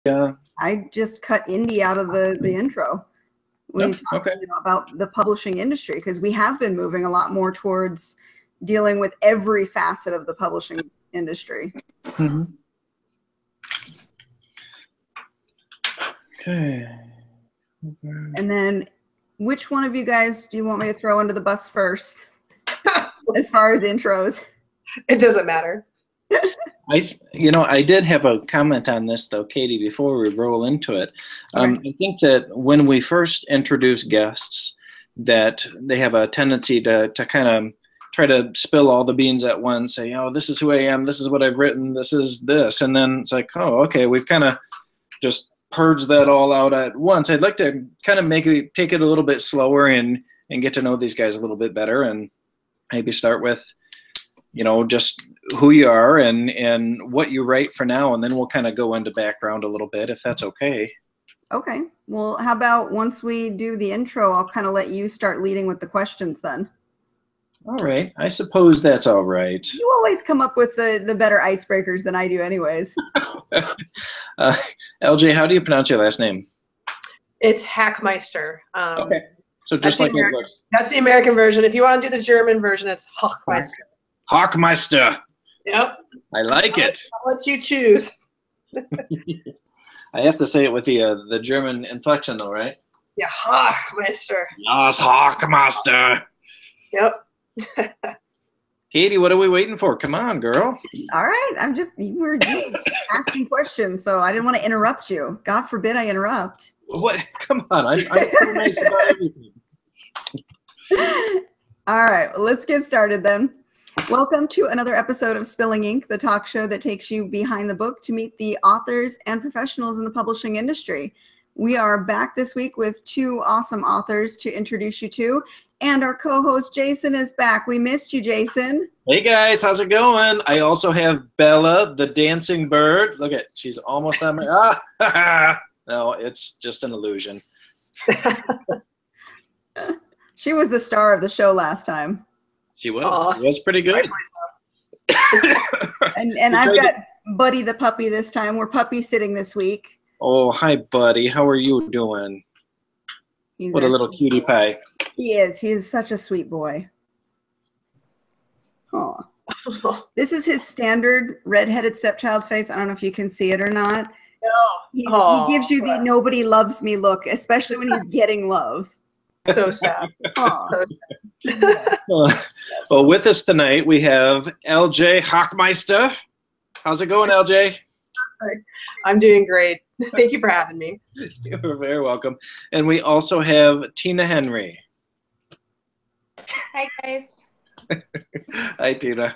I just cut indie out of the intro. We talked about the publishing industry, because we have been moving a lot more towards dealing with every facet of the publishing industry. Mm-hmm. Okay. And then, which one of you guys do you want me to throw under the bus first, as far as intros? It doesn't matter. I did have a comment on this, though, Katie, before we roll into it. I think that when we first introduce guests, that they have a tendency to kind of try to spill all the beans at once, say, oh, this is who I am, this is what I've written, this is this. And then it's like, oh, okay, we've kind of just purged that all out at once. I'd like to kind of take it a little bit slower and get to know these guys a little bit better, and maybe start with, just who you are and what you write for now, and then we'll kind of go into background a little bit, if that's okay. Okay. Well, how about once we do the intro, I'll kind of let you start leading with the questions then. All right. I suppose that's all right. You always come up with the better icebreakers than I do anyways. LJ, how do you pronounce your last name? It's Hackmeister. Okay. So just like it looks. That's the American version. If you want to do the German version, it's Hackmeister. Hackmeister. Yep. I like it. I'll let you choose. I have to say it with the German inflection, though, right? Yeah, Hackmeister. Yes, Hackmeister. Yep. Katie, what are we waiting for? Come on, girl. All right. You were asking questions, so I didn't want to interrupt you. God forbid I interrupt. What? Come on. I'm so nice about everything. All right. Well, let's get started then. Welcome to another episode of Spilling Ink, the talk show that takes you behind the book to meet the authors and professionals in the publishing industry. We are back this week with two awesome authors to introduce you to, and our co-host Jason is back. We missed you, Jason. Hey guys, how's it going? I also have Bella, the dancing bird. Look at, she's almost on my, no, it's just an illusion. She was the star of the show last time. She was. Aww. She was pretty good. and I've got Buddy the puppy this time. We're puppy sitting this week. Oh, hi, Buddy. How are you doing? What a little cutie pie. He is. He is such a sweet boy. Oh. This is his standard red-headed stepchild face. I don't know if you can see it or not. No. He gives you the nobody loves me look, especially when he's getting love. So sad. So sad. Well, with us tonight, we have LJ Hackmeister. How's it going, LJ? I'm doing great. Thank you for having me. You're very welcome. And we also have Tina Henry. Hi, guys. Hi, Tina.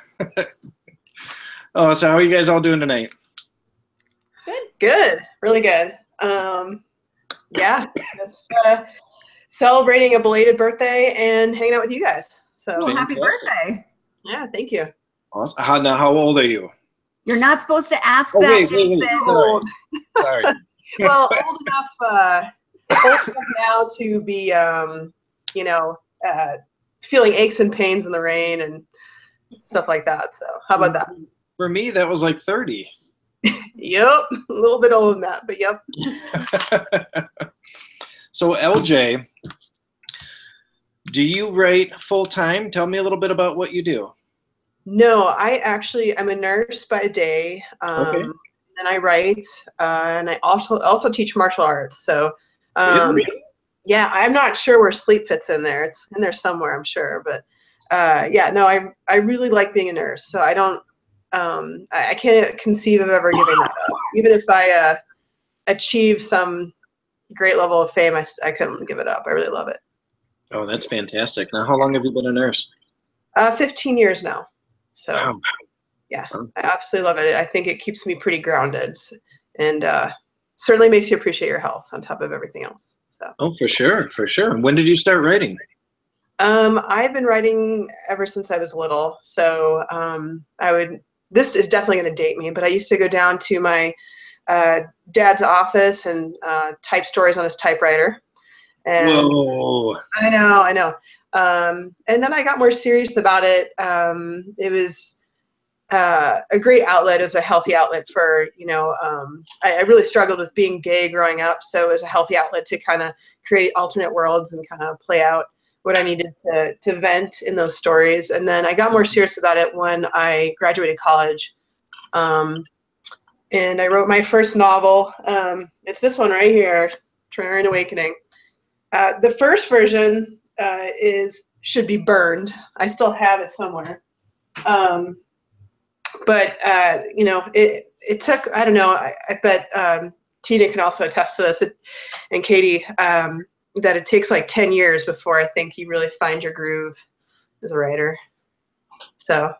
Oh, so how are you guys all doing tonight? Good. Really good. Yeah, just celebrating a belated birthday and hanging out with you guys. So happy birthday. Yeah, thank you. Awesome. Now, how old are you? You're not supposed to ask that, Jason. Sorry. Well, old enough now to be, feeling aches and pains in the rain and stuff like that. So how about that? For me, that was like 30. Yep, a little bit older than that, but yep. So LJ, do you write full time? Tell me a little bit about what you do. No, I'm a nurse by day, and I write, and I also teach martial arts. So, really? Yeah, I'm not sure where sleep fits in there. It's in there somewhere, I'm sure. But yeah, no, I really like being a nurse. So I don't, I can't conceive of ever giving that up. Even if I achieve some great level of fame, I couldn't give it up. I really love it. Oh, that's fantastic. Now, how long have you been a nurse? 15 years now. So, wow. Yeah, I absolutely love it. I think it keeps me pretty grounded, and certainly makes you appreciate your health on top of everything else. So. Oh, for sure, for sure. When did you start writing? I've been writing ever since I was little. So this is definitely going to date me, but I used to go down to my dad's office and type stories on his typewriter. And whoa. I know. And then I got more serious about it. It was a great outlet, as a healthy outlet for, you know, I really struggled with being gay growing up, so it was a healthy outlet to kind of create alternate worlds and kind of play out what I needed to vent in those stories. And then I got more serious about it when I graduated college. And I wrote my first novel. It's this one right here, Terrarian Awakening. The first version should be burned. I still have it somewhere. But you know, it took, I don't know, I bet Tina can also attest to this, and Katie, that it takes like 10 years before I think you really find your groove as a writer. So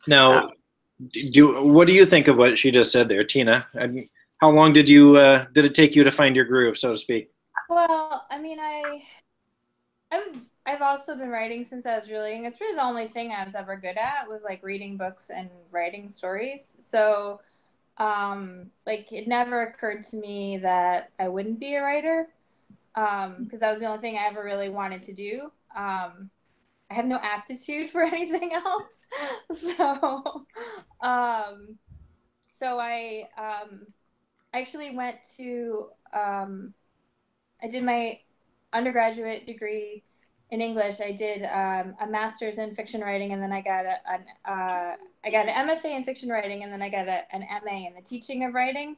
now, what do you think of what she just said there, Tina? I mean, how long did it take you to find your groove, so to speak? Well, I mean, I've also been writing since I was really young. It's really the only thing I was ever good at, was like reading books and writing stories. So, like, it never occurred to me that I wouldn't be a writer, because that was the only thing I ever really wanted to do. I have no aptitude for anything else. So, I actually went to, I did my undergraduate degree in English. I did a master's in fiction writing, and then I got an MFA in fiction writing, and then I got an MA in the teaching of writing.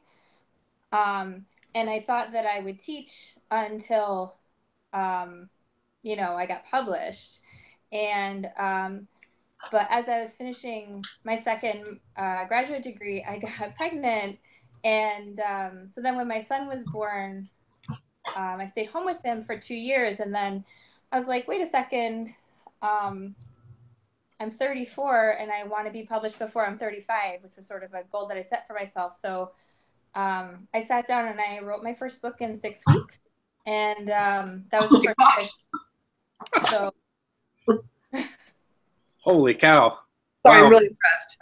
And I thought that I would teach until, you know, I got published. And but as I was finishing my second graduate degree, I got pregnant. And so then when my son was born, I stayed home with him for 2 years. And then I was like, wait a second, I'm 34 and I want to be published before I'm 35, which was sort of a goal that I set for myself. So I sat down and I wrote my first book in 6 weeks. And that was the first book. So Holy cow. sorry, Wow. I'm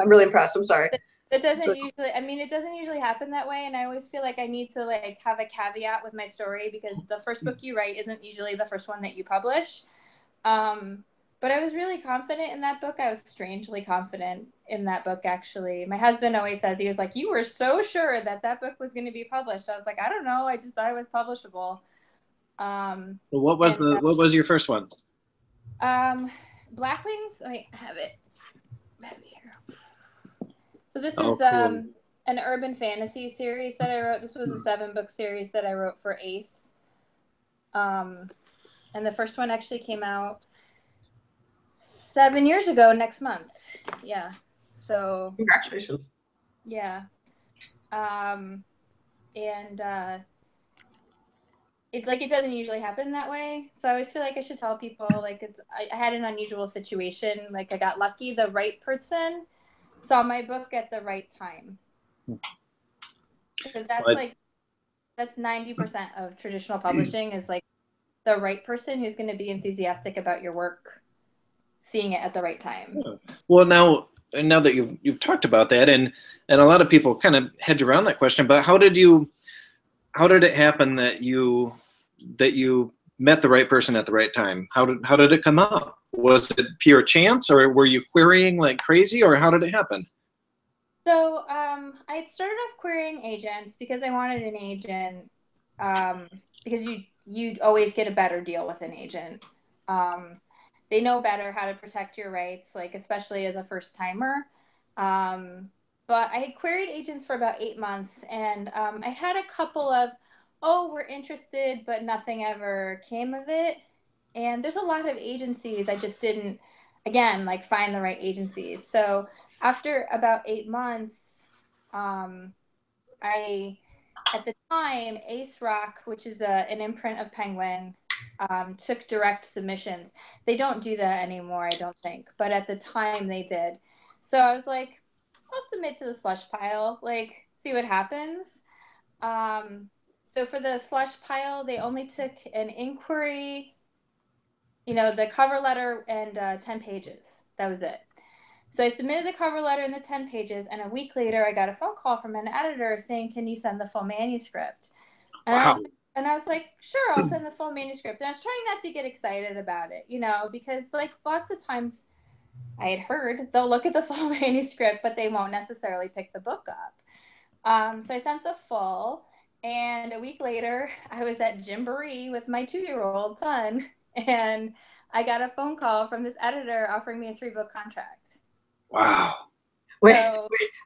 really impressed. I'm sorry. It doesn't usually, I mean, it doesn't usually happen that way. And I always feel like I need to like have a caveat with my story, because the first book you write isn't usually the first one that you publish. But I was really confident in that book. I was strangely confident in that book, actually. My husband always says, he was like, you were so sure that that book was going to be published. I was like, I don't know. I just thought it was publishable. Well, what was your first one? Black Wings. Wait, I have it here. So this is cool. an urban fantasy series that I wrote. This was a 7-book series that I wrote for Ace. And the first one actually came out 7 years ago next month. Yeah. So Congratulations. yeah. It doesn't usually happen that way. So I always feel like I should tell people, like, I had an unusual situation. Like, I got lucky. The right person saw my book at the right time. Because that's 90% of traditional publishing, is like the right person who's going to be enthusiastic about your work seeing it at the right time. Well, now that you've talked about that, and a lot of people kind of hedge around that question, but how did it happen that you met the right person at the right time? How did it come up? Was it pure chance, or were you querying like crazy, or how did it happen? So I started off querying agents because I wanted an agent, because you'd always get a better deal with an agent. They know better how to protect your rights, like especially as a first timer. But I had queried agents for about 8 months, and I had a couple of, we're interested, but nothing ever came of it. And there's a lot of agencies. I just didn't, again, like find the right agencies. So after about 8 months, at the time, Ace Rock, which is an imprint of Penguin, took direct submissions. They don't do that anymore, I don't think. But at the time, they did. So I was like, I'll submit to the slush pile, like, see what happens. So for the slush pile, they only took an inquiry, the cover letter and 10 pages. That was it. So I submitted the cover letter and the 10 pages, and a week later, I got a phone call from an editor saying, can you send the full manuscript? And Wow. I was like, sure, I'll send the full manuscript. And I was trying not to get excited about it, because like lots of times I had heard they'll look at the full manuscript, but they won't necessarily pick the book up. So I sent the full, and a week later, I was at Gymboree with my 2-year-old son, and I got a phone call from this editor offering me a 3-book contract. Wow. Wait,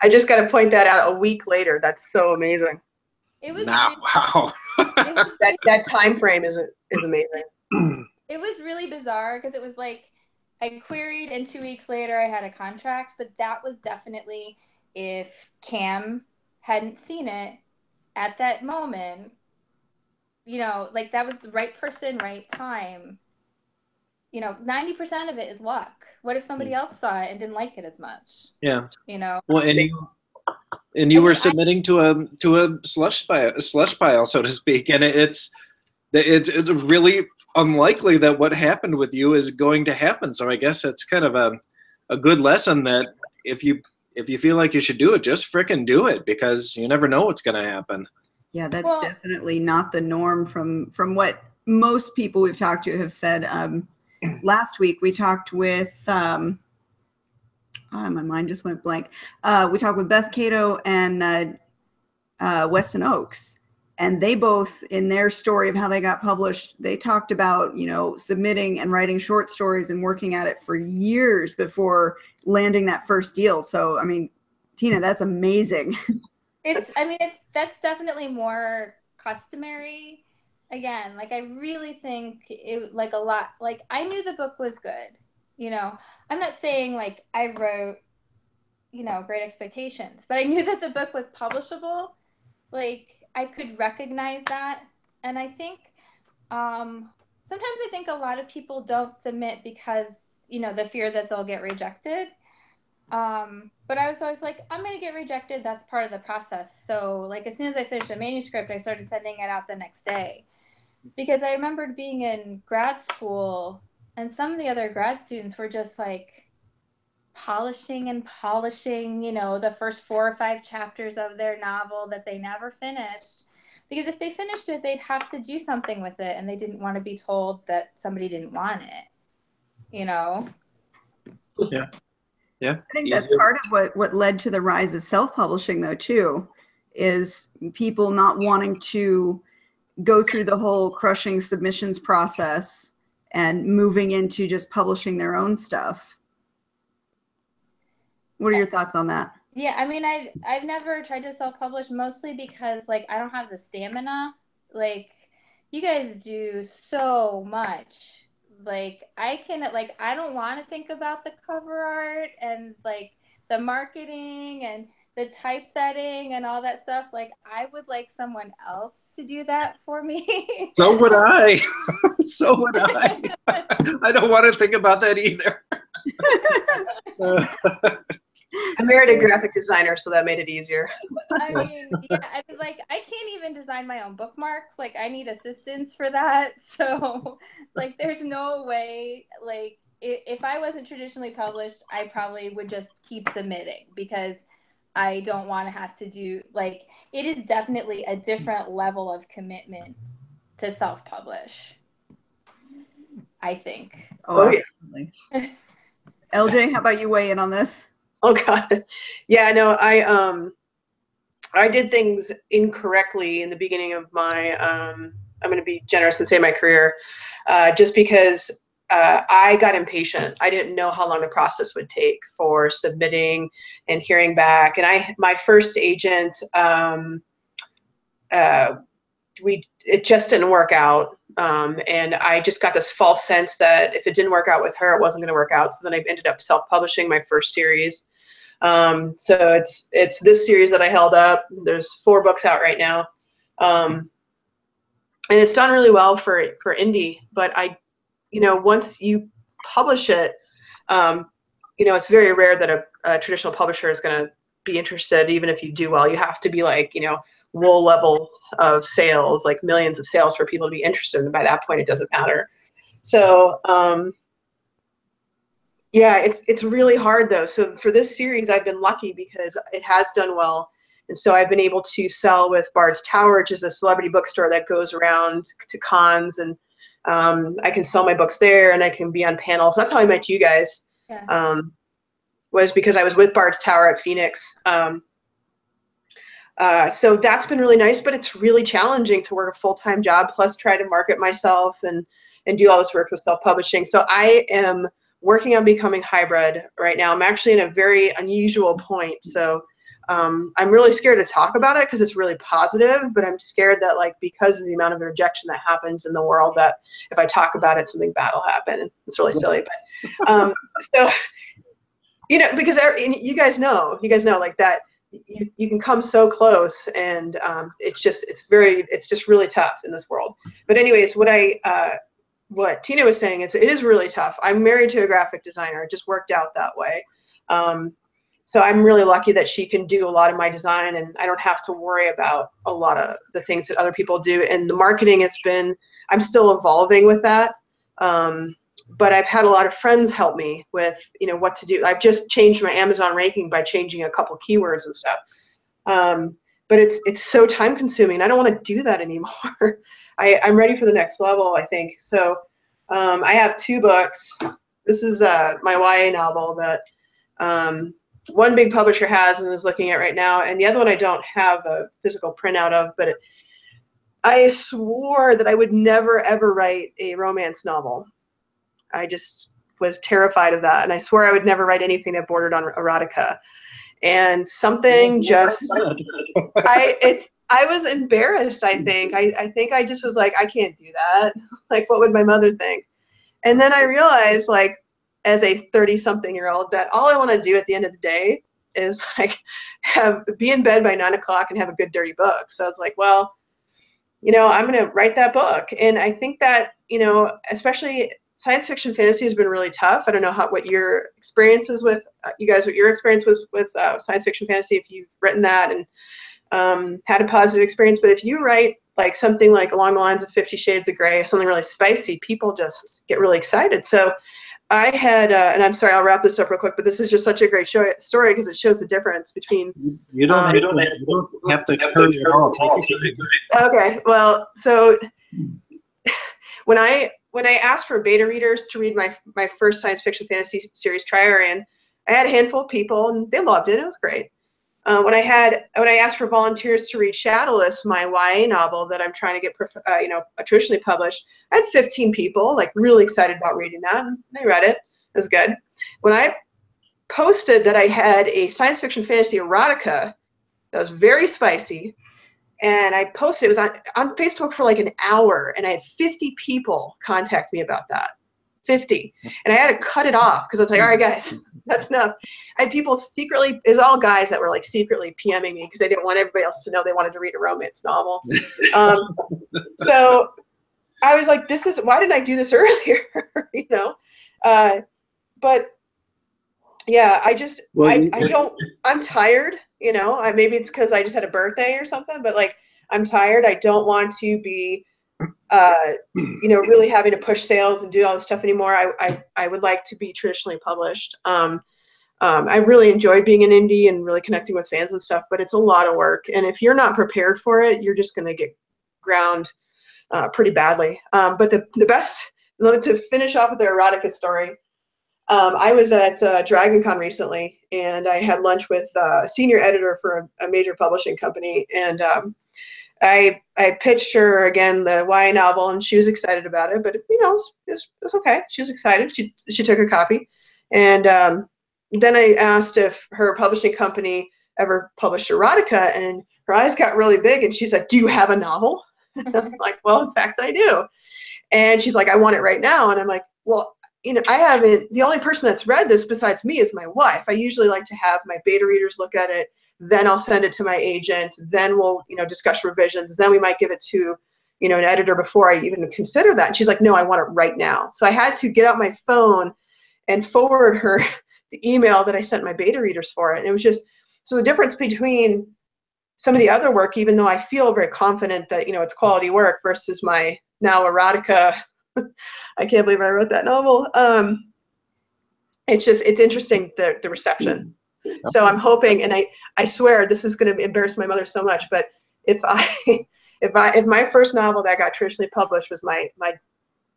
I just got to point that out. A week later, that's so amazing. It was wow. that time frame is amazing. It was really bizarre because it was like I queried, and 2 weeks later I had a contract, but that was definitely, if Cam hadn't seen it at that moment, you know, like that was the right person, right time. You know, 90% of it is luck. What if somebody else saw it and didn't like it as much? Yeah. You know. Well, and you were submitting to a slush pile, so to speak, and it's really unlikely that what happened with you is going to happen. So I guess it's kind of a good lesson that if you feel like you should do it, just frickin' do it, because you never know what's going to happen. Yeah, that's definitely not the norm from what most people we've talked to have said. Last week we talked with my mind just went blank. We talked with Beth Cato and Weston Oaks, and they both, in their story of how they got published, they talked about, you know, submitting and writing short stories and working at it for years before landing that first deal. So, I mean, Tina, that's amazing. That's definitely more customary. Again, like I really think it, like a lot, like I knew the book was good. You know, I'm not saying like I wrote, you know, Great Expectations, but I knew that the book was publishable. Like I could recognize that. And I think sometimes I think a lot of people don't submit because, you know, the fear that they'll get rejected. But I was always like, I'm going to get rejected. That's part of the process. So like as soon as I finished a manuscript, I started sending it out the next day, because I remembered being in grad school and some of the other grad students were just like polishing, you know, the first 4 or 5 chapters of their novel that they never finished, because if they finished it, they'd have to do something with it, and they didn't want to be told that somebody didn't want it, you know? Yeah. Yeah. I think that's part of what led to the rise of self-publishing, though, too, is people not wanting to go through the whole crushing submissions process and moving into just publishing their own stuff. What are your thoughts on that? Yeah, I mean, I've never tried to self-publish, mostly because like I don't have the stamina. Like you guys do so much. Like I don't want to think about the cover art and like the marketing and the typesetting and all that stuff. Like I would like someone else to do that for me. So would I. So would I. I don't want to think about that either. I married a graphic designer, so that made it easier. I mean, yeah, I mean, like, I can't even design my own bookmarks. Like, I need assistance for that. So, like, there's no way, like, if I wasn't traditionally published, I probably would just keep submitting, because I don't want to have to do, like, it is definitely a different level of commitment to self-publish, I think. Oh yeah. LJ, how about you weigh in on this? Oh God, yeah, no, I did things incorrectly in the beginning of my, I'm going to be generous and say my career, just because I got impatient. I didn't know how long the process would take for submitting and hearing back. And my first agent, it just didn't work out. And I just got this false sense that if it didn't work out with her, it wasn't going to work out. So then I ended up self-publishing my first series. So it's this series that I held up. There's 4 books out right now. And it's done really well for indie, but once you publish it, it's very rare that a traditional publisher is going to be interested, even if you do well. You have to be like, wool levels of sales, like millions of sales for people to be interested. And by that point, it doesn't matter. So, yeah, it's really hard though. So for this series, I've been lucky because it has done well. And so I've been able to sell with Bard's Tower, which is a celebrity bookstore that goes around to cons, and I can sell my books there, and I can be on panels. That's how I met you guys. was because I was with Bard's Tower at Phoenix. So that's been really nice, but it's really challenging to work a full-time job plus try to market myself and do all this work with self-publishing. So I am working on becoming hybrid right now. I'm actually in a very unusual point. So I'm really scared to talk about it because it's really positive, but I'm scared that, like, because of the amount of rejection that happens in the world, that if I talk about it, something bad will happen. It's really silly, but so, you know, because you guys know like that you can come so close, and it's just really tough in this world. But anyways, what Tina was saying is it is really tough. I'm married to a graphic designer. It just worked out that way. So I'm really lucky that she can do a lot of my design, and I don't have to worry about a lot of the things that other people do. And the marketing I'm still evolving with that. But I've had a lot of friends help me with, you know, what to do. I've just changed my Amazon ranking by changing a couple keywords and stuff. But it's so time consuming. I don't want to do that anymore. I'm ready for the next level, I think. So I have 2 books. This is my YA novel that one big publisher has and is looking at right now, and the other one I don't have a physical printout of, but I swore that I would never ever write a romance novel. I just was terrified of that, and I swore I would never write anything that bordered on erotica. And something just I was embarrassed, I think. I think I just was like, I can't do that. Like, what would my mother think? And then I realized, like, as a 30-something-year-old, that all I want to do at the end of the day is, like, be in bed by 9 o'clock and have a good dirty book. So I was like, well, you know, I'm going to write that book. And I think that, you know, especially science fiction fantasy has been really tough. I don't know what your experience is with, you guys, what your experience was with science fiction fantasy, if you've written that and had a positive experience. But if you write like something like along the lines of 50 Shades of Grey, something really spicy, people just get really excited. So I had, and I'm sorry, I'll wrap this up real quick, but this is just such a great story because it shows the difference between. You don't have to hurry at all. Okay, well, so when I asked for beta readers to read my first science fiction fantasy series, Triarian, I had a handful of people, and they loved it. It was great. When I asked for volunteers to read Shadowless, my YA novel that I'm trying to get traditionally published, I had 15 people like really excited about reading that, and they read it. It was good. When I posted that I had a science fiction fantasy erotica that was very spicy, and I posted, it was on Facebook for like an hour, and I had 50 people contact me about that. 50. And I had to cut it off because I was like, all right, guys, that's enough. I had people secretly, it was all guys that were like secretly PMing me because they didn't want everybody else to know they wanted to read a romance novel. So I was like, why didn't I do this earlier? You know? But yeah, I'm tired, you know, maybe it's because I just had a birthday or something, but like, I'm tired. I don't want to be, you know, really having to push sales and do all this stuff anymore. I would like to be traditionally published. I really enjoyed being an indie and really connecting with fans and stuff, but it's a lot of work. And if you're not prepared for it, you're just going to get ground pretty badly. But the best, to finish off with the erotica story, I was at DragonCon recently, and I had lunch with a senior editor for a major publishing company, and I pitched her again the YA novel, and she was excited about it. But you know, it was okay. She was excited. She took a copy, and then I asked if her publishing company ever published erotica, and her eyes got really big, and she said, "Do you have a novel?" I'm like, "Well, in fact, I do." And she's like, "I want it right now." And I'm like, "Well, you know, I haven't. The only person that's read this besides me is my wife. I usually like to have my beta readers look at it. Then I'll send it to my agent. Then we'll, you know, discuss revisions. Then we might give it to, you know, an editor before I even consider that." And she's like, "No, I want it right now." So I had to get out my phone and forward her the email that I sent my beta readers for it. And it was just, so the difference between some of the other work, even though I feel very confident that, you know, it's quality work versus my now erotica, I can't believe I wrote that novel. It's interesting, the reception. So I'm hoping, and I swear this is going to embarrass my mother so much, but if my first novel that got traditionally published was my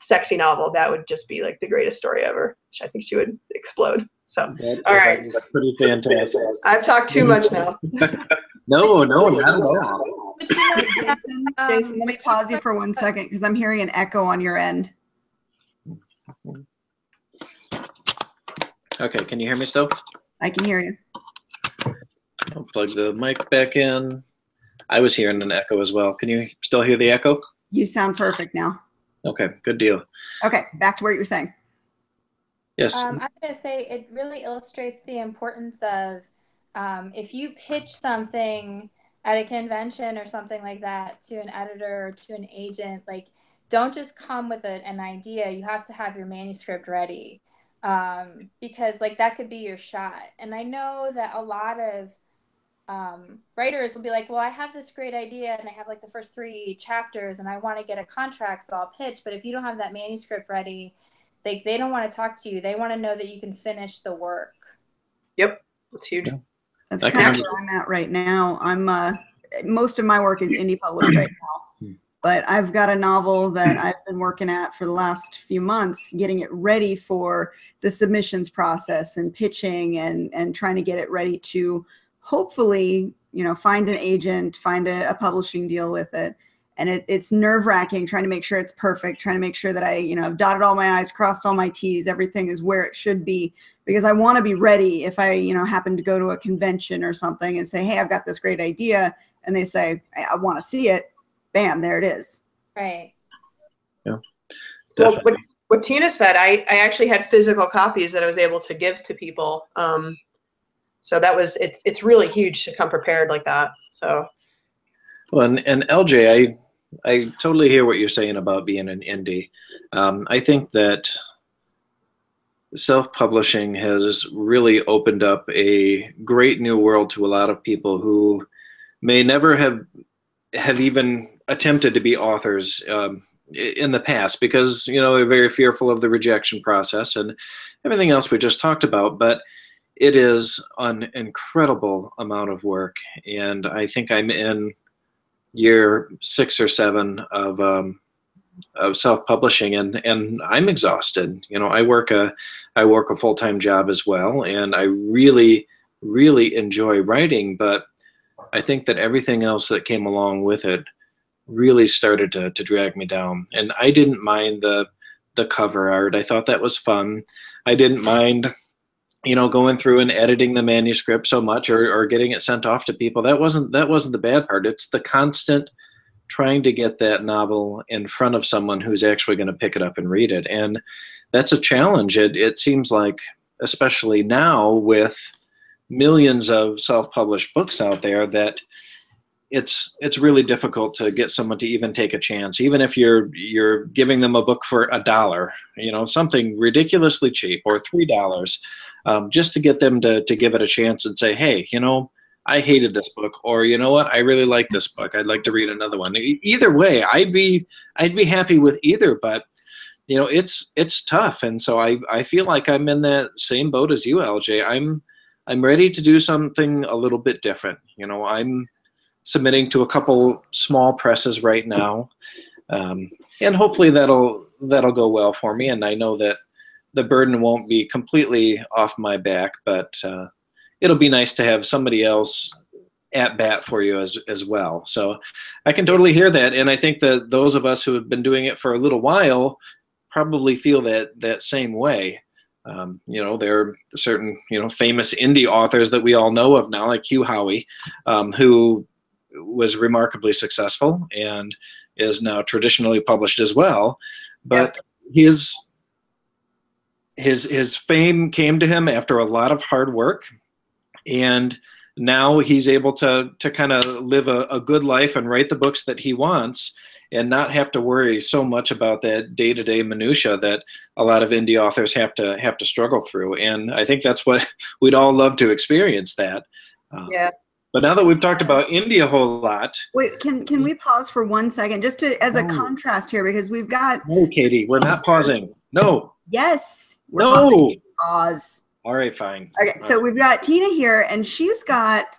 sexy novel, that would just be like the greatest story ever, which I think she would explode. So, All right. That's pretty fantastic. I've talked too much now. No, not at all. But you know, Jason, let me pause you for 1 second because I'm hearing an echo on your end. Okay, can you hear me still? I can hear you. I'll plug the mic back in. I was hearing an echo as well. Can you still hear the echo? You sound perfect now. Okay, good deal. Okay, back to what you were saying. Yes. I'm going to say it really illustrates the importance of if you pitch something at a convention or something like that to an editor or to an agent, like don't just come with an idea. You have to have your manuscript ready because like that could be your shot. And I know that a lot of writers will be like, well, I have this great idea and I have like the first 3 chapters and I want to get a contract, so I'll pitch. But if you don't have that manuscript ready, they don't want to talk to you. They want to know that you can finish the work. Yep, that's huge. Yeah. That's kind of where I'm at right now. I'm most of my work is indie published right now, but I've got a novel that I've been working at for the last few months, getting it ready for the submissions process and pitching and trying to get it ready to hopefully, you know, find an agent, find a publishing deal with it. And it's nerve-wracking trying to make sure it's perfect, trying to make sure that I, you know, I've dotted all my I's, crossed all my T's, everything is where it should be, because I want to be ready if I, you know, happen to go to a convention or something and say, hey, I've got this great idea, and they say, I want to see it, bam, there it is. Right. Yeah. Well, what Tina said, I actually had physical copies that I was able to give to people. So that was, it's really huge to come prepared like that. So. Well, and LJ, I totally hear what you're saying about being an indie. I think that self-publishing has really opened up a great new world to a lot of people who may never have even attempted to be authors in the past, because, you know, they're very fearful of the rejection process and everything else we just talked about. But it is an incredible amount of work, and I think I'm in year 6 or 7 of self-publishing, and I'm exhausted. You know, I work a full-time job as well, and I really enjoy writing, but I think that everything else that came along with it really started to drag me down. And I didn't mind the cover art. I thought that was fun. I didn't mind, you know, going through and editing the manuscript so much, or getting it sent off to people. That wasn't the bad part. It's the constant trying to get that novel in front of someone who's actually going to pick it up and read it. And that's a challenge. It seems like, especially now with millions of self-published books out there, that it's really difficult to get someone to even take a chance, even if you're giving them a book for $1, you know, something ridiculously cheap, or $3. Just to get them to give it a chance and say, hey, you know, I hated this book, or you know what, I really like this book, I'd like to read another one. Either way, I'd be happy with either, but you know, it's tough. And so I feel like I'm in that same boat as you, LJ. I'm ready to do something a little bit different. You know, I'm submitting to a couple small presses right now, and hopefully that'll go well for me. And I know that the burden won't be completely off my back, but it'll be nice to have somebody else at bat for you as well. So I can totally hear that. And I think that those of us who have been doing it for a little while probably feel that same way. You know, there are certain, you know, famous indie authors that we all know of now, like Hugh Howey, who was remarkably successful and is now traditionally published as well. But his fame came to him after a lot of hard work, and now he's able to kind of live a good life and write the books that he wants, and not have to worry so much about that day-to-day minutia that a lot of indie authors have to struggle through. And I think that's what we'd all love to experience, that. Yeah. But now that we've talked about indie a whole lot. Wait, can we pause for 1 second, just to as a contrast here, because we've got. No, Katie, we're not pausing. No. Yes. We're no. pausing. Pause. All right, fine. Okay, so we've got Tina here, and she's got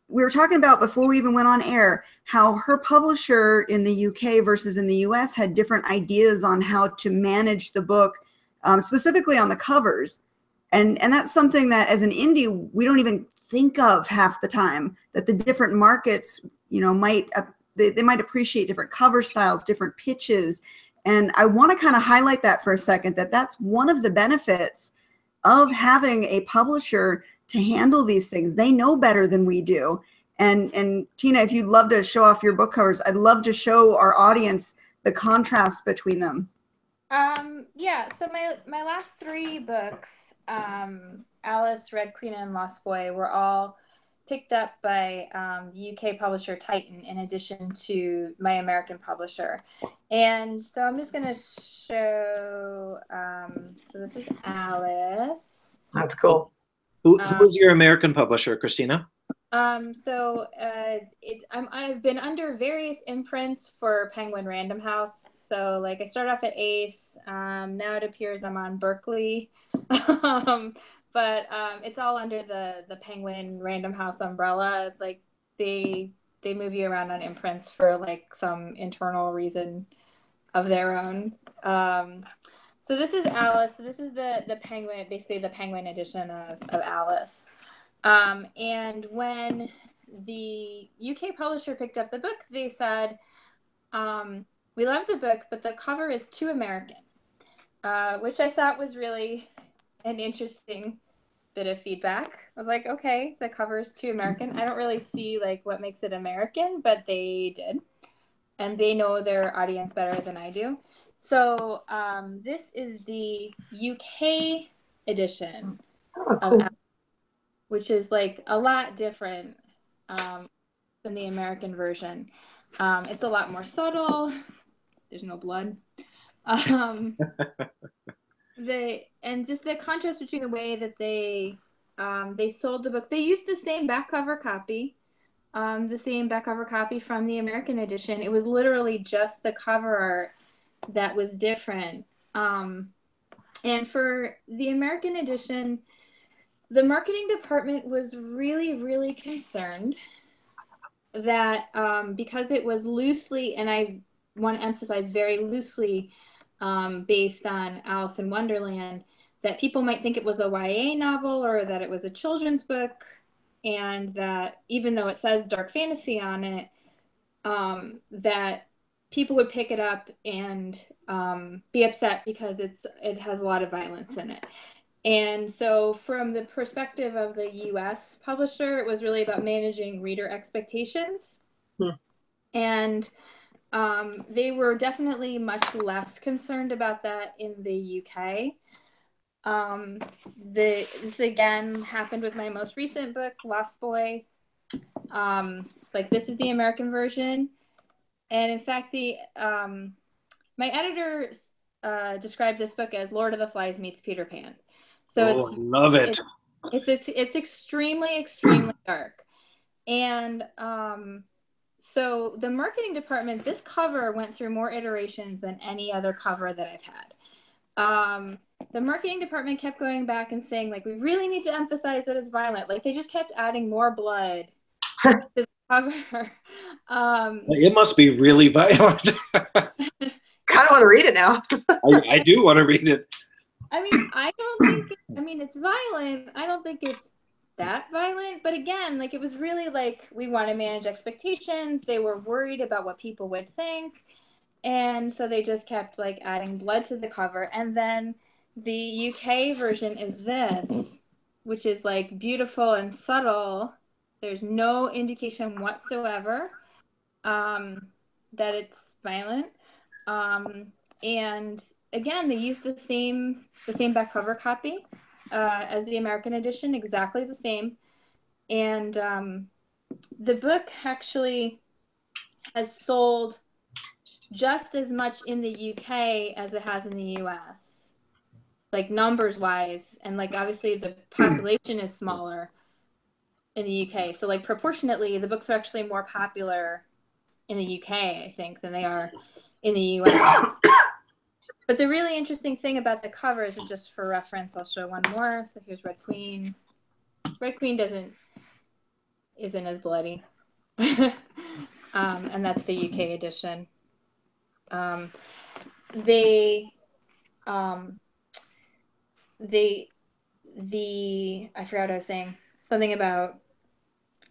we were talking about before we even went on air how her publisher in the UK versus in the US had different ideas on how to manage the book, specifically on the covers. And that's something that as an indie, we don't even think of half the time, that the different markets, you know, they might appreciate different cover styles, different pitches. And I want to kind of highlight that for a second, that's one of the benefits of having a publisher to handle these things. They know better than we do. And Tina, if you'd love to show off your book covers, I'd love to show our audience the contrast between them. Yeah, so my last three books, Alice, Red Queen, and Lost Boy, were all picked up by the UK publisher Titan, in addition to my American publisher. And so I'm just going to show, so this is Alice. That's cool. Who is your American publisher, Christina? I've been under various imprints for Penguin Random House. So like I started off at Ace. Now it appears I'm on Berkeley. But it's all under the Penguin Random House umbrella. Like they move you around on imprints for like some internal reason of their own. So this is Alice. So this is the Penguin, basically the Penguin edition of Alice. And when the UK publisher picked up the book, they said, we love the book, but the cover is too American, which I thought was really an interesting bit of feedback. I was like, okay, the cover is too American. I don't really see like what makes it American, but they did. And they know their audience better than I do. So this is the UK edition of Alice, which is like a lot different than the American version. It's a lot more subtle. There's no blood. And just the contrast between the way that they sold the book. They used the same back cover copy, from the American edition. It was literally just the cover art that was different. And for the American edition, the marketing department was really, really concerned that because it was loosely, and I want to emphasize very loosely, based on Alice in Wonderland, that people might think it was a YA novel or that it was a children's book, and that even though it says dark fantasy on it, that people would pick it up and be upset because it has a lot of violence in it. And so from the perspective of the US publisher, it was really about managing reader expectations. And they were definitely much less concerned about that in the UK. This again happened with my most recent book, Lost Boy. Like this is the American version. And in fact, my editor described this book as Lord of the Flies meets Peter Pan. So I love it. It's extremely, extremely dark. And so the marketing department, this cover went through more iterations than any other cover that I've had. The marketing department kept going back and saying, like, we really need to emphasize that it's violent. Like, they just kept adding more blood to the cover. It must be really violent. Kind of want to read it now. I do want to read it. I mean, it's violent. I don't think it's that violent. But again, like, it was really like, we want to manage expectations. They were worried about what people would think. And so they just kept, like, adding blood to the cover. And then the UK version is this, which is, like, beautiful and subtle. There's no indication whatsoever that it's violent. And again, they used the same back cover copy as the American edition, exactly the same. And the book actually has sold just as much in the UK as it has in the US, like numbers wise. And like, obviously the population is smaller in the UK. So like proportionately, the books are actually more popular in the UK, I think, than they are in the US. But the really interesting thing about the covers, and just for reference, I'll show one more. So here's Red Queen. Red Queen doesn't, isn't as bloody. And that's the UK edition. I forgot what I was saying. Something about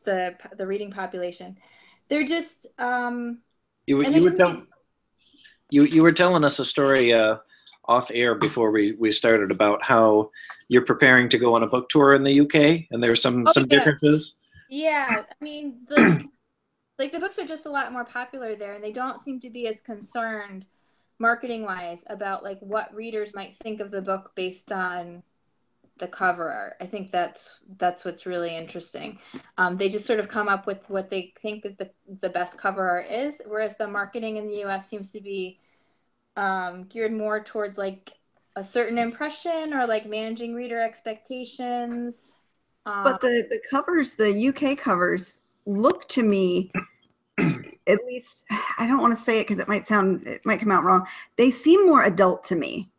the reading population. They're just you were telling us a story off air before we started about how you're preparing to go on a book tour in the UK, and there's some differences. Yeah, I mean, the books are just a lot more popular there, and they don't seem to be as concerned marketing wise about like what readers might think of the book based on the cover art. I think that's what's really interesting. They just sort of come up with what they think that the best cover art is, whereas the marketing in the US seems to be geared more towards like a certain impression or like managing reader expectations. But the covers, the UK covers, look to me, at least, I don't want to say it because it might come out wrong. They seem more adult to me.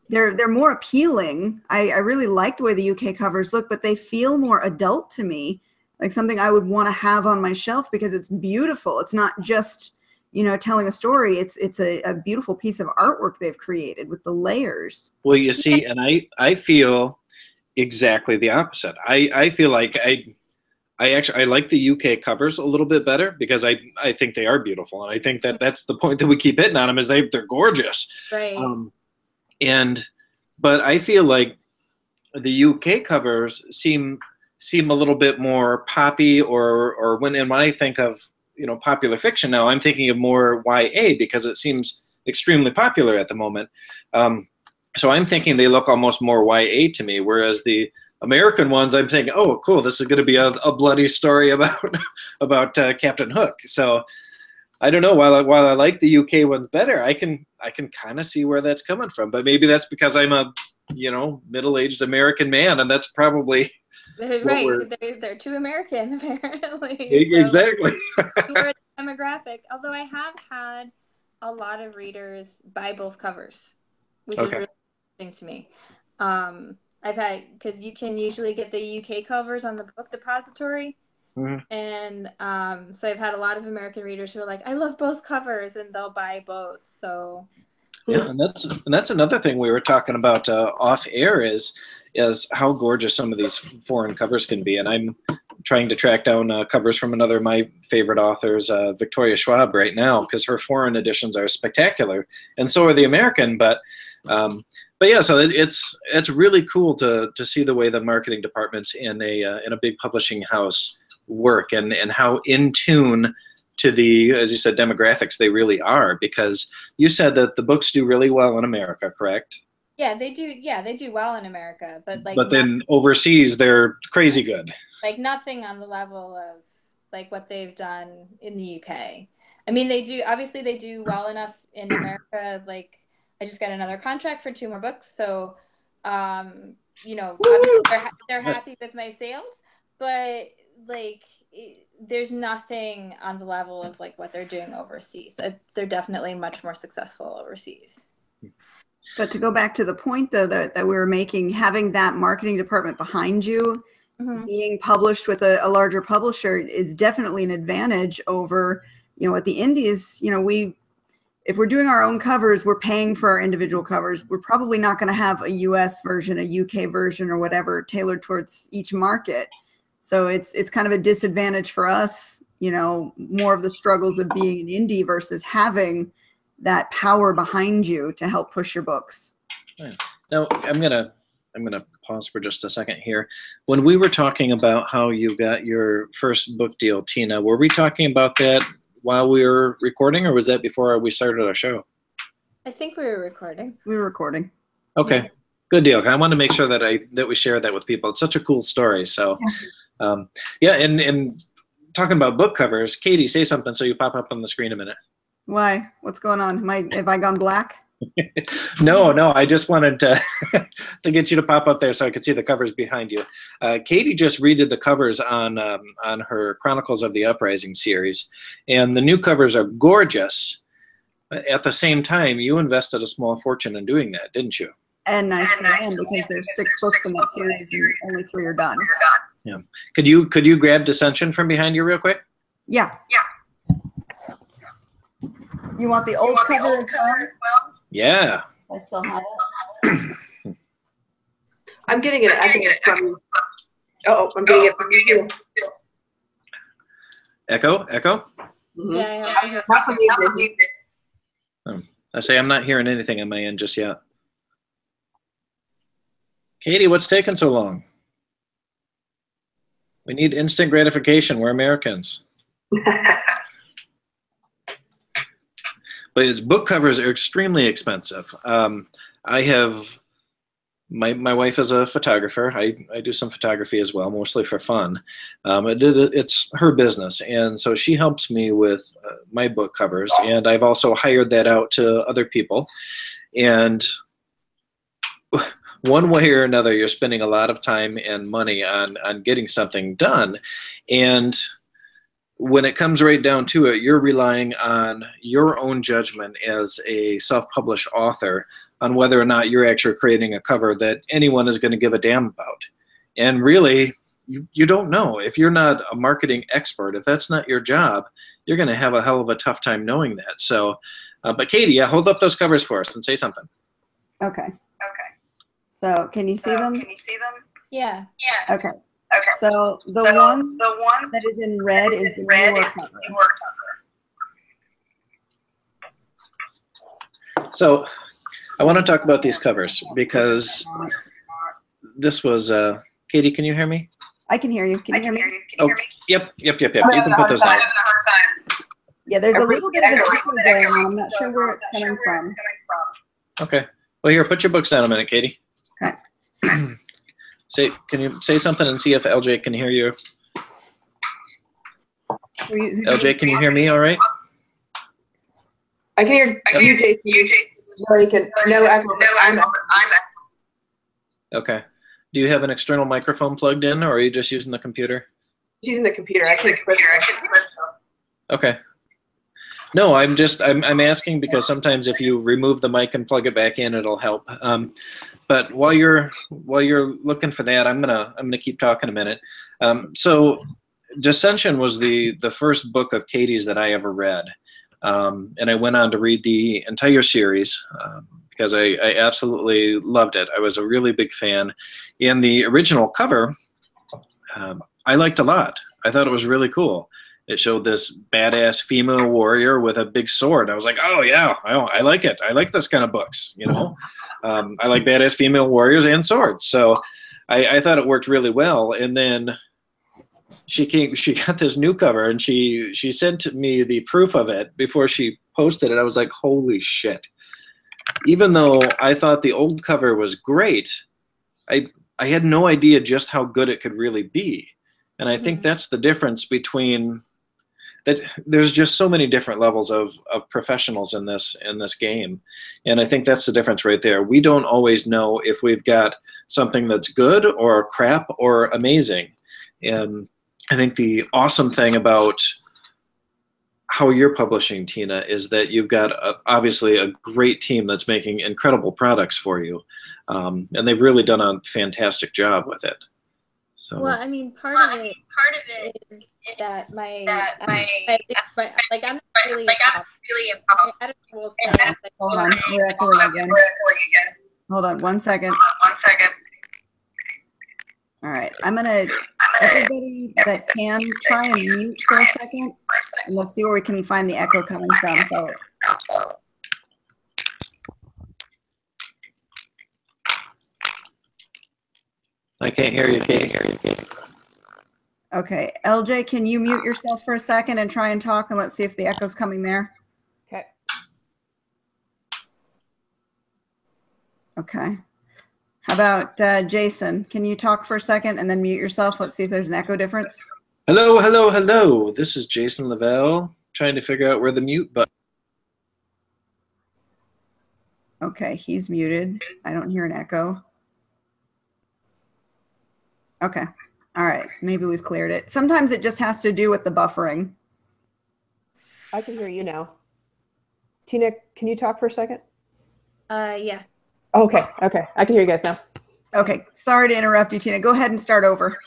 They're more appealing. I really like the way the UK covers look, but they feel more adult to me, like something I would want to have on my shelf because it's beautiful. It's not just, telling a story. It's a beautiful piece of artwork they've created with the layers. Well, you see, and I feel exactly the opposite. I feel like I like the UK covers a little bit better because I think they are beautiful, and I think that's the point that we keep hitting on them is they're gorgeous. Right. But I feel like the UK covers seem a little bit more poppy, or when I think of popular fiction now, I'm thinking of more YA because it seems extremely popular at the moment. So I'm thinking they look almost more YA to me, whereas the American ones, I'm thinking, oh, cool, this is going to be a bloody story about Captain Hook. So I don't know. While I like the UK ones better, I can kind of see where that's coming from. But maybe that's because I'm a middle-aged American man, and that's probably right. They're too American apparently. Exactly. So we're the demographic. Although I have had a lot of readers buy both covers, which is really interesting to me. I've had, because you can usually get the UK covers on the book depository. And so I've had a lot of American readers who are like, I love both covers, and they'll buy both. So yeah, and that's another thing we were talking about off air is how gorgeous some of these foreign covers can be. And I'm trying to track down covers from another of my favorite authors, Victoria Schwab, right now, because her foreign editions are spectacular, and so are the American. But yeah, so it's really cool to see the way the marketing departments in a big publishing house work, and how in tune to the, as you said, demographics they really are, because you said that the books do really well in America, correct? Yeah, they do. Yeah, they do well in America, but then overseas they're crazy good. Like nothing on the level of like what they've done in the UK. I mean, they do well enough in America. Like I just got another contract for 2 more books, so obviously they're happy with my sales, but like there's nothing on the level of like what they're doing overseas. They're definitely much more successful overseas. But to go back to the point though that we were making, having that marketing department behind you, being published with a larger publisher is definitely an advantage over, at the indies, if we're doing our own covers, we're paying for our individual covers. We're probably not going to have a US version, a UK version, or whatever tailored towards each market. So it's kind of a disadvantage for us, more of the struggles of being an indie versus having that power behind you to help push your books. Now, I'm gonna pause for just a second here. When we were talking about how you got your first book deal, Tina, were we talking about that while we were recording, or was that before we started our show? I think we were recording. We were recording. Okay, yeah. Good deal. I want to make sure that we share that with people. It's such a cool story. So, and talking about book covers, Katie, say something so you pop up on the screen a minute. Why? What's going on? Have I gone black? No. I just wanted to get you to pop up there so I could see the covers behind you. Katie just redid the covers on her Chronicles of the Uprising series, and the new covers are gorgeous. At the same time, you invested a small fortune in doing that, didn't you? And nice to end because there's 6 books in that series and only 3 are done. Yeah. Could you grab Dissension from behind you real quick? Yeah. You want the old cover as well? Yeah. I still have it. I'm getting it. I'm getting it from you. Oh, I'm getting it from you. Echo? Mm-hmm. Yeah, I also hear Not from you, Disney. I say I'm not hearing anything on my end just yet. Katie, what's taking so long? We need instant gratification. We're Americans. But its book covers are extremely expensive. I have my wife is a photographer. I do some photography as well, mostly for fun. It's her business, and so she helps me with my book covers, and I've also hired that out to other people. And one way or another, you're spending a lot of time and money on getting something done. And when it comes right down to it, you're relying on your own judgment as a self-published author on whether or not you're actually creating a cover that anyone is going to give a damn about. And really, you don't know. If you're not a marketing expert, if that's not your job, you're going to have a hell of a tough time knowing that. So, but Katie, hold up those covers for us and say something. Okay. So can you see them? Yeah. Okay. So the one that is in red is the newer cover. So I want to talk about these covers because this was, Katie, can you hear me? I can hear you. Can you hear me? Oh, yep. You can put those down. Yeah, there's a little bit of an echo going on. I'm not sure where it's coming from. Okay. Well, here, put your books down a minute, Katie. Okay. Can you say something and see if LJ can hear you? LJ, can you hear me all right? I can hear you, Jason. No echo. I'm Okay. Do you have an external microphone plugged in, or are you just using the computer? using the computer. I can switch. Okay. No, I'm asking because sometimes if you remove the mic and plug it back in, it'll help. But while you're looking for that, I'm gonna keep talking a minute. So, Dissension was the first book of Katie's that I ever read, and I went on to read the entire series because I absolutely loved it. I was a really big fan. And the original cover, I liked a lot. I thought it was really cool. It showed this badass female warrior with a big sword. I was like, oh yeah, I like it. I like this kind of books, you know. I like badass female warriors and swords. So I thought it worked really well. And then she got this new cover, and she sent me the proof of it before she posted it. I was like, holy shit. Even though I thought the old cover was great, I had no idea just how good it could really be. And I think that's the difference between that. There's just so many different levels of professionals in this game. And I think that's the difference right there. We don't always know if we've got something that's good or crap or amazing. And I think the awesome thing about how you're publishing, Tina, is that you've got obviously a great team that's making incredible products for you. And they've really done a fantastic job with it. So. Well, I mean, part of it is that I'm not really involved. Will say that, Hold on, we're echoing again. Hold on, 1 second. All right, everybody that can try and mute for a second, and let's see where we can find the echo coming from. So. I can't hear you, Katie. Okay, LJ, can you mute yourself for a second and try and talk, and let's see if the echo's coming there. Okay. Okay. How about Jason? Can you talk for a second and then mute yourself? Let's see if there's an echo difference. Hello. This is Jason Lavelle, trying to figure out where the mute button. Okay, he's muted. I don't hear an echo. Okay. All right. Maybe we've cleared it. Sometimes it just has to do with the buffering. I can hear you now. Tina, can you talk for a second? Yeah. Okay. I can hear you guys now. Okay. Sorry to interrupt you, Tina. Go ahead and start over.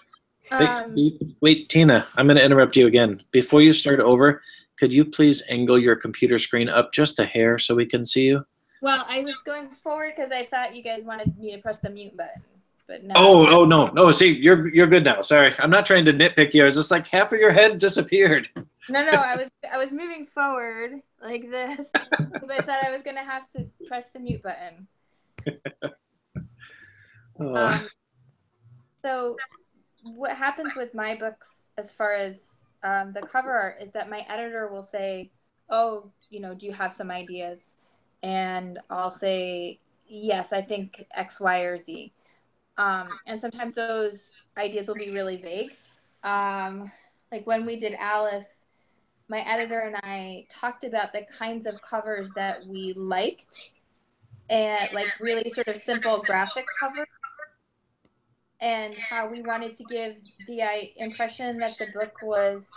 Wait, Tina, I'm going to interrupt you again. Before you start over, could you please angle your computer screen up just a hair so we can see you? Well, I was going forward because I thought you guys wanted me to press the mute button, but no. Oh no. See, you're good now. Sorry, I'm not trying to nitpick you. I was just like half of your head disappeared. No, I was moving forward like this because I thought I was going to have to press the mute button. So what happens with my books as far as the cover art is that my editor will say, oh, do you have some ideas? And I'll say, yes, I think X, Y, or Z. And sometimes those ideas will be really vague. Like when we did Alice, my editor and I talked about the kinds of covers that we liked and like really sort of simple graphic covers and how we wanted to give the impression that the book was,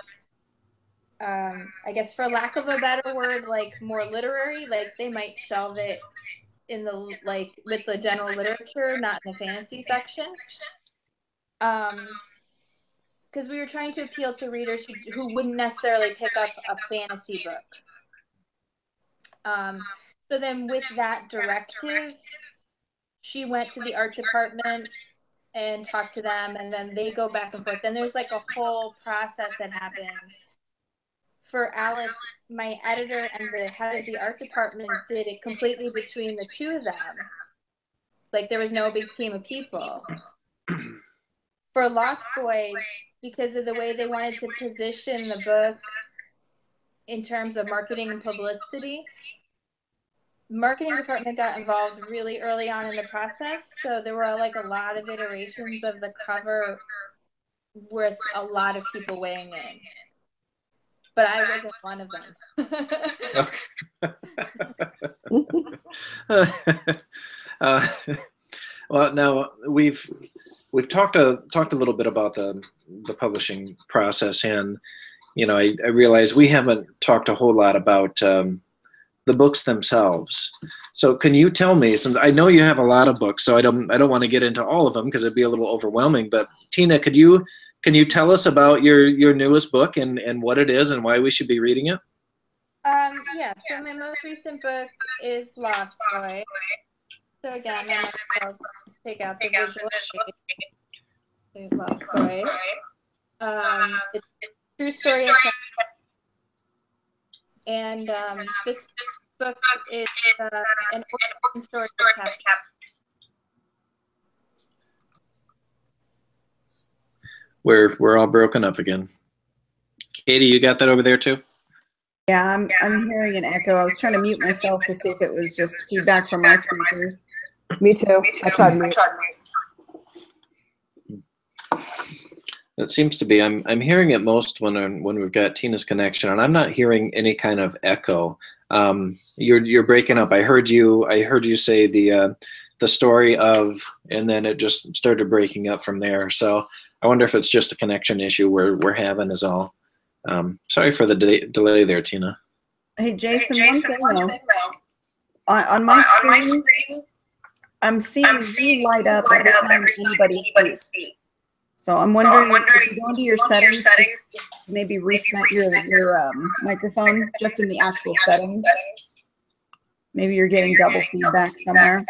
I guess for lack of a better word, like more literary, like they might shelve it in the, like with the general literature, not in the fantasy section. Because we were trying to appeal to readers who wouldn't necessarily pick up a fantasy book. So then with that directive, she went to the art department and talked to them, and then they go back and forth. Then there's like a whole process that happens. For Alice, my editor and the head of the art department did it completely between the two of them. Like there was no big team of people. For Lost Boy, because of the way they wanted to position the book in terms of marketing and publicity, marketing department got involved really early on in the process. So there were like a lot of iterations of the cover with a lot of people weighing in. But I wasn't one of them. Well, now we've talked a little bit about the publishing process, and I realize we haven't talked a whole lot about the books themselves. So can you tell me, since I know you have a lot of books, so I don't want to get into all of them because it'd be a little overwhelming, but Tina, can you tell us about your newest book and what it is and why we should be reading it? Yeah, so my most recent book is Lost Boy. So again, I'll take out the visual aid. Lost Boy. It's a true story of and this book is an origin story of captivity. We're all broken up again. Katie, you got that over there too? Yeah, I'm hearing an echo. I was trying to mute myself to see if it was just feedback from my speakers. Me too. I tried mute. It seems to be. I'm hearing it most when we've got Tina's connection, and I'm not hearing any kind of echo. You're breaking up. I heard you say the story of, and then it just started breaking up from there. So I wonder if it's just a connection issue we're having is all. Sorry for the delay there, Tina. Hey, Jason, one thing though. On my screen, I'm seeing Z light up every time anybody speaks. So I'm wondering if you go into your settings, maybe reset your microphone just in the actual settings. Maybe you're getting double feedback somewhere.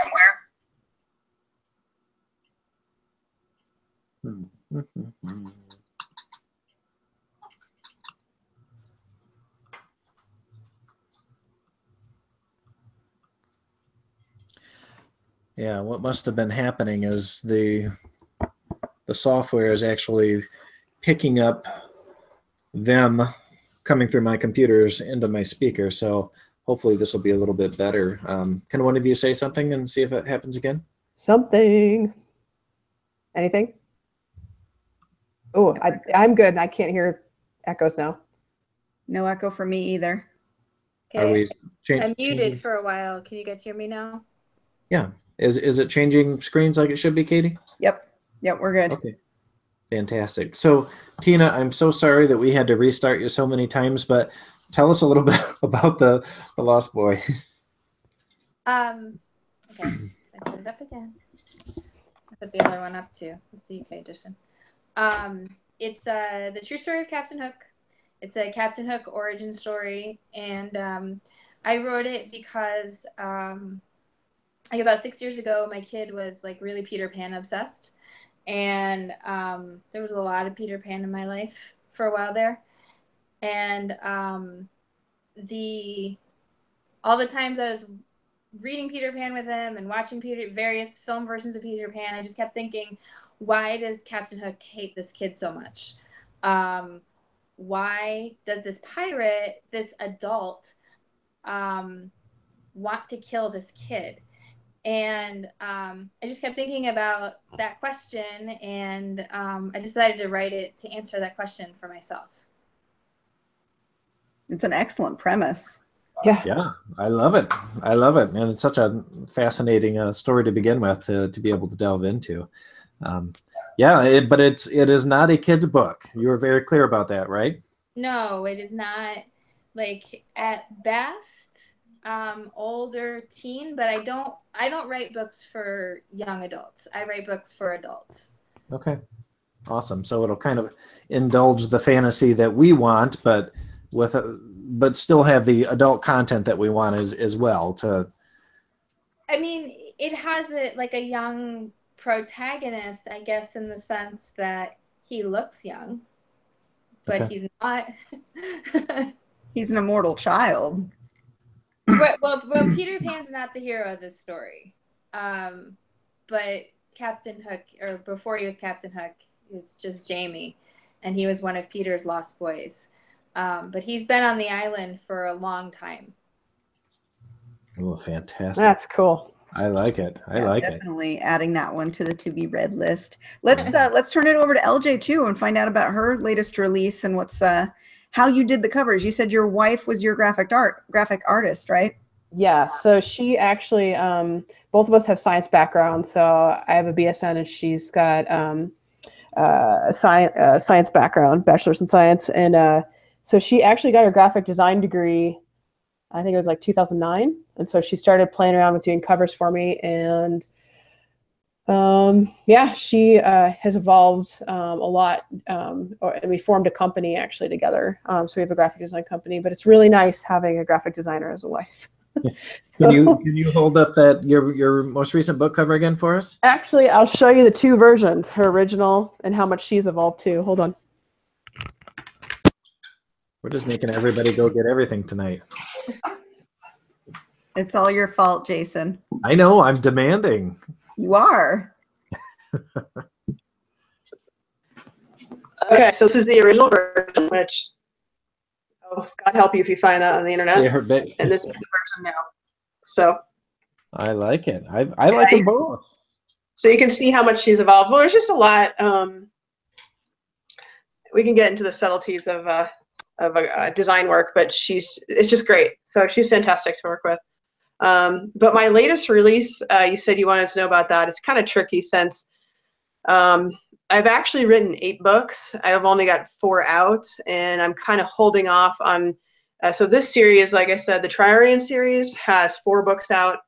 Yeah, what must have been happening is the software is actually picking up them coming through my computers into my speaker. So hopefully this will be a little bit better. Can one of you say something and see if it happens again? Something. Anything? Oh, I'm good. I can't hear echoes now. No echo for me either. Okay. I'm muted for a while. Can you guys hear me now? Yeah. Is it changing screens like it should be, Katie? Yep, we're good. Okay. Fantastic. So, Tina, I'm so sorry that we had to restart you so many times, but tell us a little bit about the Lost Boy. Okay. I put it up again. I put the other one up too. It's the UK edition. It's the true story of Captain Hook. It's a Captain Hook origin story, and I wrote it because like about 6 years ago, my kid was like really Peter Pan obsessed, and there was a lot of Peter Pan in my life for a while there, and all the times I was reading Peter Pan with him and watching various film versions of Peter Pan, I just kept thinking, why does Captain Hook hate this kid so much? Why does this pirate, this adult, want to kill this kid? And I just kept thinking about that question, and I decided to write it to answer that question for myself. It's an excellent premise. Yeah, I love it. I love it, and it's such a fascinating story to begin with to be able to delve into. But it is not a kid's book. You were very clear about that, right? No, it is not. Like at best, older teen, but I don't write books for young adults. I write books for adults. Okay, awesome. So it'll kind of indulge the fantasy that we want, but still have the adult content that we want as well. I mean, it has like a young protagonist, I guess, in the sense that he looks young, but okay. He's not. He's an immortal child. Well, Peter Pan's not the hero of this story. But Captain Hook, or before he was Captain Hook, he was just Jamie, and he was one of Peter's lost boys. But he's been on the island for a long time. Oh, fantastic. That's cool. I like it. I like it. Definitely adding that one to the to be read list. Let's turn it over to LJ too and find out about her latest release and what's how you did the covers. You said your wife was your graphic artist, right? Yeah. So she actually, both of us have science background. So I have a BSN and she's got a science background, bachelor's in science, and so she actually got her graphic design degree, I think it was like 2009. And so she started playing around with doing covers for me. And she has evolved a lot. And we formed a company actually together. So we have a graphic design company, but it's really nice having a graphic designer as a wife. Can you hold up that your most recent book cover again for us? Actually, I'll show you the two versions, her original and how much she's evolved too. Hold on. We're just making everybody go get everything tonight. It's all your fault, Jason. I know, I'm demanding. You are. Okay, so this is the original version, which, oh, God help you if you find that on the internet. Yeah, and this is the version now. So I like it. I like them both. So you can see how much she's evolved. Well, there's just a lot. We can get into the subtleties of design work, but it's just great. So she's fantastic to work with. But my latest release, you said you wanted to know about that. It's kind of tricky since I've actually written 8 books. I've only got 4 out, and I'm kind of holding off on. So this series, like I said, the Triarian series has 4 books out.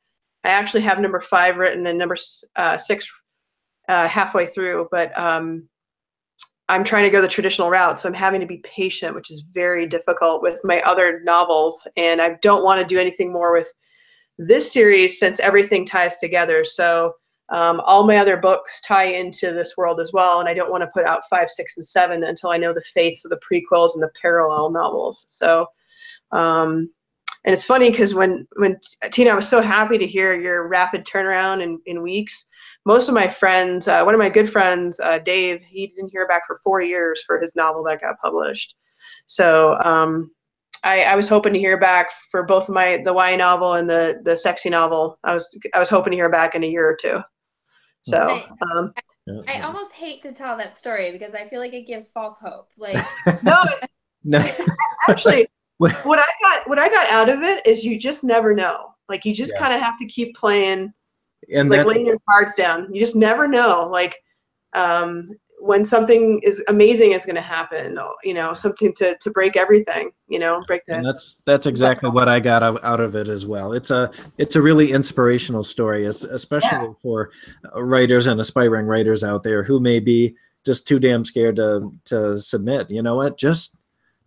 I actually have number 5 written and number 6 halfway through, but I'm trying to go the traditional route, so I'm having to be patient, which is very difficult with my other novels, and I don't want to do anything more with this series since everything ties together. So all my other books tie into this world as well, and I don't want to put out 5, 6, and 7 until I know the fates of the prequels and the parallel novels. So, and it's funny because when Tina, I was so happy to hear your rapid turnaround in weeks. Most of my friends, one of my good friends, Dave, he didn't hear back for 4 years for his novel that got published. So I was hoping to hear back for both the YA novel and the sexy novel. I was hoping to hear back in a year or 2. So I almost hate to tell that story because I feel like it gives false hope. Like no, actually, what I got out of it is you just never know. Like you just kind of have to keep playing. And like laying your cards down. You just never know, like when something is amazing is going to happen. You know, something to break everything. You know, break the. And that's exactly what I got out of it as well. It's a really inspirational story, especially for writers and aspiring writers out there who may be just too damn scared to submit. You know what? Just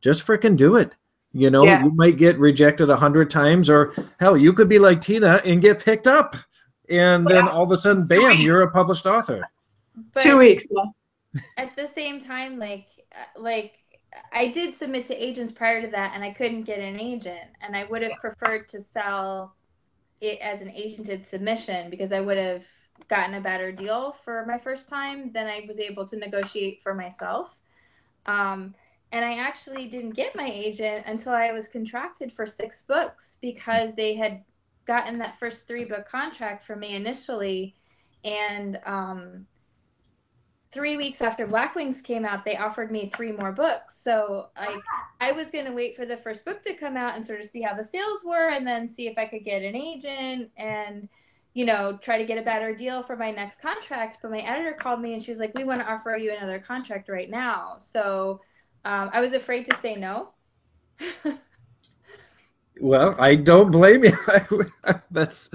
freaking do it. You know, Yeah. you might get rejected 100 times, or hell, you could be like Tina and get picked up. And then all of a sudden, bam, you're a published author. But 2 weeks. at the same time, like I did submit to agents prior to that, and I couldn't get an agent, and I would have preferred to sell it as an agented submission because I would have gotten a better deal for my first time than I was able to negotiate for myself. And I actually didn't get my agent until I was contracted for 6 books because they had gotten that first 3-book contract for me initially. And 3 weeks after Black Wings came out, they offered me 3 more books. So like I was going to wait for the first book to come out and sort of see how the sales were and then see if I could get an agent and, you know, try to get a better deal for my next contract. But my editor called me and she was like, we want to offer you another contract right now. So I was afraid to say no. Well, I don't blame you. That's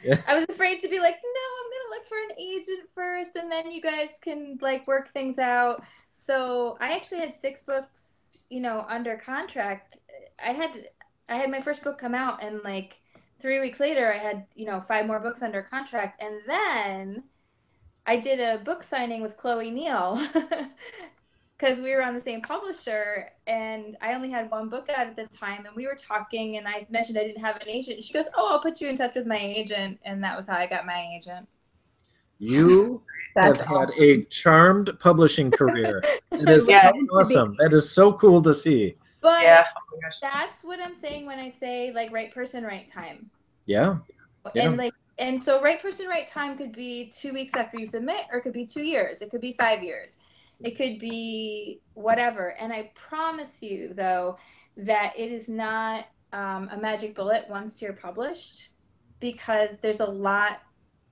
yeah. I was afraid to be like, no, I'm going to look for an agent first and then you guys can like work things out. So I actually had 6 books, you know, under contract. I had my first book come out and like 3 weeks later I had, you know, 5 more books under contract. And then I did a book signing with Chloe Neal because we were on the same publisher and I only had 1 book out at the time. And we were talking and I mentioned I didn't have an agent. She goes, oh, I'll put you in touch with my agent. And that was how I got my agent. You That's have awesome. had a charmed publishing career. It is Yeah. so awesome. That is so cool to see. But Yeah. Oh my gosh. that's what I'm saying when I say like right person, right time. Yeah. Yeah. And so right person, right time could be 2 weeks after you submit, or it could be 2 years. It could be 5 years. It could be whatever. And I promise you, though, that it is not a magic bullet once you're published, because there's a lot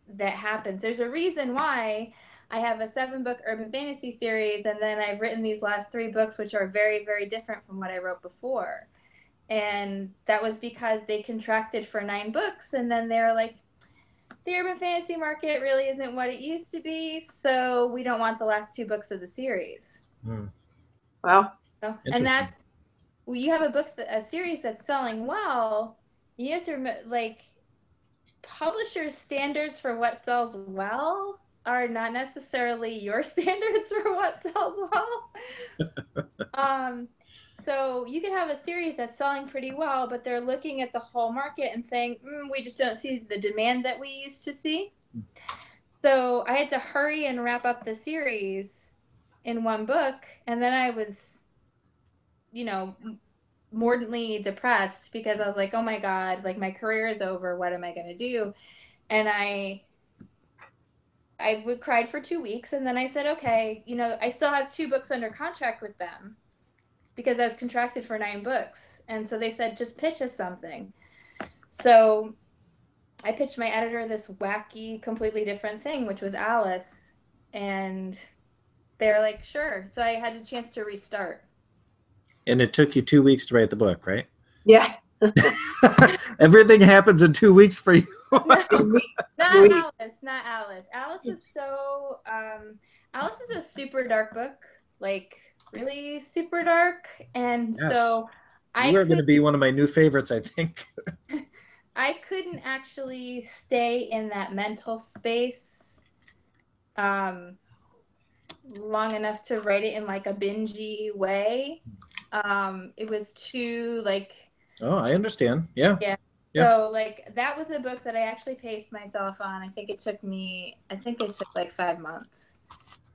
that happens. There's a reason why I have a 7-book urban fantasy series, and then I've written these last 3 books, which are very, very different from what I wrote before. And that was because they contracted for 9 books, and then they're like, the urban fantasy market really isn't what it used to be, so we don't want the last 2 books of the series. Wow. So, and that's, well, you have a series that's selling well, you have to, like, publishers' standards for what sells well are not necessarily your standards for what sells well. So you could have a series that's selling pretty well, but they're looking at the whole market and saying, we just don't see the demand that we used to see. So I had to hurry and wrap up the series in 1 book. And then I was, you know, mordantly depressed because I was like, oh my God, like my career is over. What am I going to do? And I cried for 2 weeks. And then I said, okay, you know, I still have 2 books under contract with them, because I was contracted for 9 books. And so they said, just pitch us something. So I pitched my editor this wacky, completely different thing, which was Alice. And they're like, sure. So I had a chance to restart. And it took you 2 weeks to write the book, right? Yeah. Everything happens in 2 weeks for you. Not Alice. Alice was so, Alice is a super dark book, like really super dark. And Yes. so You are going to be one of my new favorites, I think. I couldn't actually stay in that mental space long enough to write it in like a bingey way. It was too like... Oh, I understand. Yeah. Yeah. So like that was a book that I actually paced myself on. I think it took like 5 months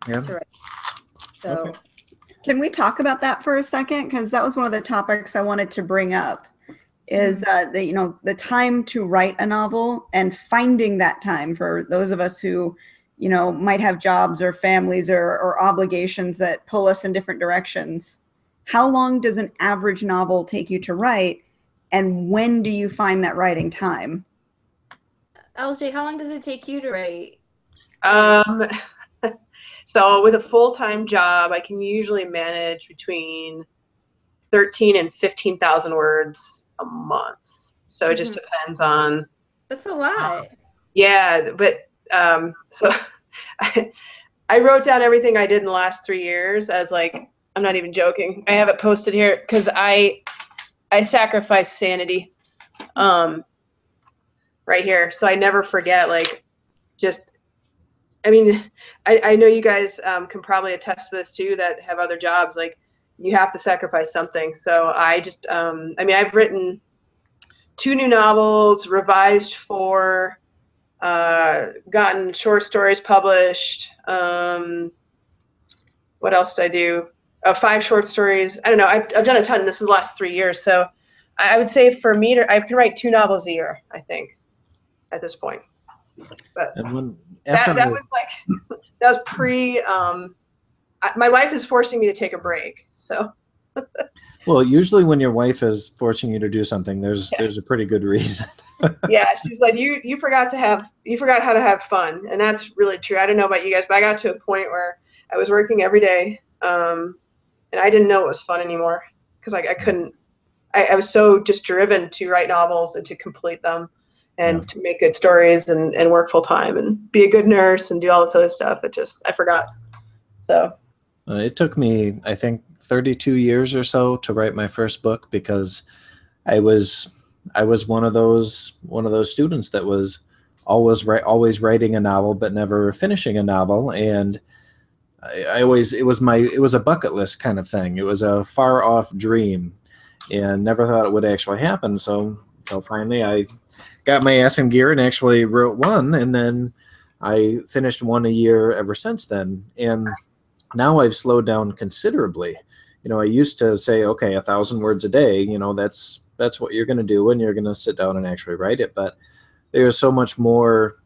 to write. So Okay. Can we talk about that for a second? Because that was one of the topics I wanted to bring up, is the time to write a novel and finding that time for those of us who, you know, might have jobs or families or obligations that pull us in different directions. How long does an average novel take you to write? And when do you find that writing time? LJ, how long does it take you to write? So with a full-time job, I can usually manage between 13 and 15,000 words a month. So it just depends on. That's a lot. Yeah, but so I wrote down everything I did in the last 3 years as like, I'm not even joking. I have it posted here because I sacrificed sanity right here. So I never forget, like, just, I mean, I know you guys can probably attest to this too, that have other jobs. Like, you have to sacrifice something. So I just, I mean, I've written 2 new novels, revised 4, gotten short stories published. What else did I do? 5 short stories. I don't know. I've done a ton. This is the last 3 years. So I would say for me, I can write 2 novels a year, I think, at this point. But that was like, that was pre, my wife is forcing me to take a break. So. Well, usually when your wife is forcing you to do something, there's a pretty good reason. Yeah, she's like, you forgot how to have fun, and that's really true. I don't know about you guys, but I got to a point where I was working every day, and I didn't know it was fun anymore because I couldn't. I was so just driven to write novels and to complete them, and to make good stories and work full time and be a good nurse and do all this other stuff. I forgot. So it took me, I think, 32 years or so to write my first book because I was one of those students that was always writing a novel but never finishing a novel, and I always it was a bucket list kind of thing. It was a far off dream, and never thought it would actually happen. So finally, I got my ass in gear and actually wrote one, and then I finished one a year ever since then. And now I've slowed down considerably. I used to say, okay, 1,000 words a day, that's what you're going to do when you're going to sit down and actually write it. But there's so much more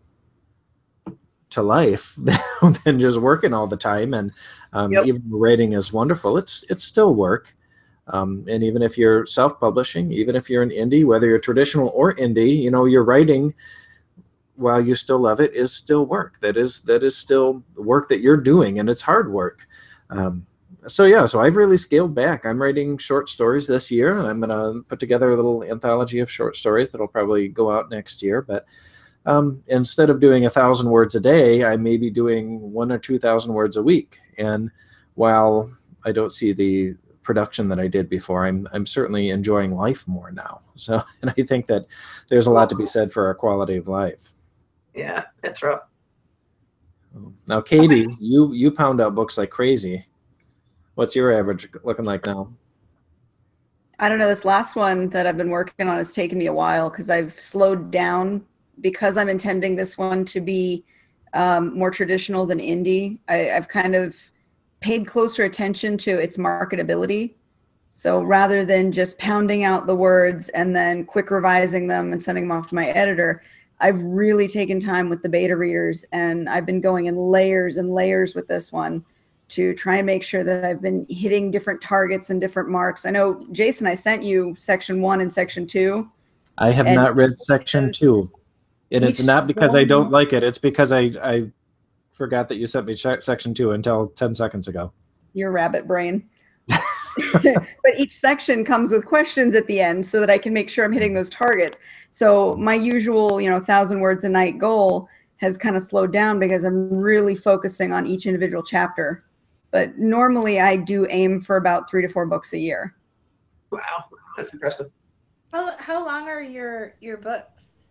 to life than just working all the time. And even though writing is wonderful, it's still work. And even if you're self-publishing, even if you're an indie, whether you're traditional or indie, you're writing while you still love it is still work. That is still work that you're doing, and it's hard work. So I've really scaled back. I'm writing short stories this year, and I'm going to put together a little anthology of short stories that'll probably go out next year. But instead of doing 1,000 words a day, I may be doing 1,000 or 2,000 words a week. And while I don't see the production that I did before, I'm certainly enjoying life more now. So, and I think that there's a lot to be said for our quality of life. Yeah, that's rough. Now, Katie, you pound out books like crazy. What's your average looking like now? I don't know. This last one that I've been working on has taken me a while because I've slowed down because I'm intending this one to be more traditional than indie. I've kind of paid closer attention to its marketability. So rather than just pounding out the words and then quick revising them and sending them off to my editor, I've really taken time with the beta readers, and I've been going in layers and layers with this one to try and make sure that I've been hitting different targets and different marks. I know, Jason, I sent you section 1 and section 2. I have not read section 2. And it's not because I don't like it. It's because I forgot that you sent me section 2 until 10 seconds ago. Your rabbit brain. But each section comes with questions at the end so that I can make sure I'm hitting those targets. So my usual, 1,000 words a night goal has kind of slowed down because I'm really focusing on each individual chapter. But normally I do aim for about 3 to 4 books a year. Wow, that's impressive. How long are your books?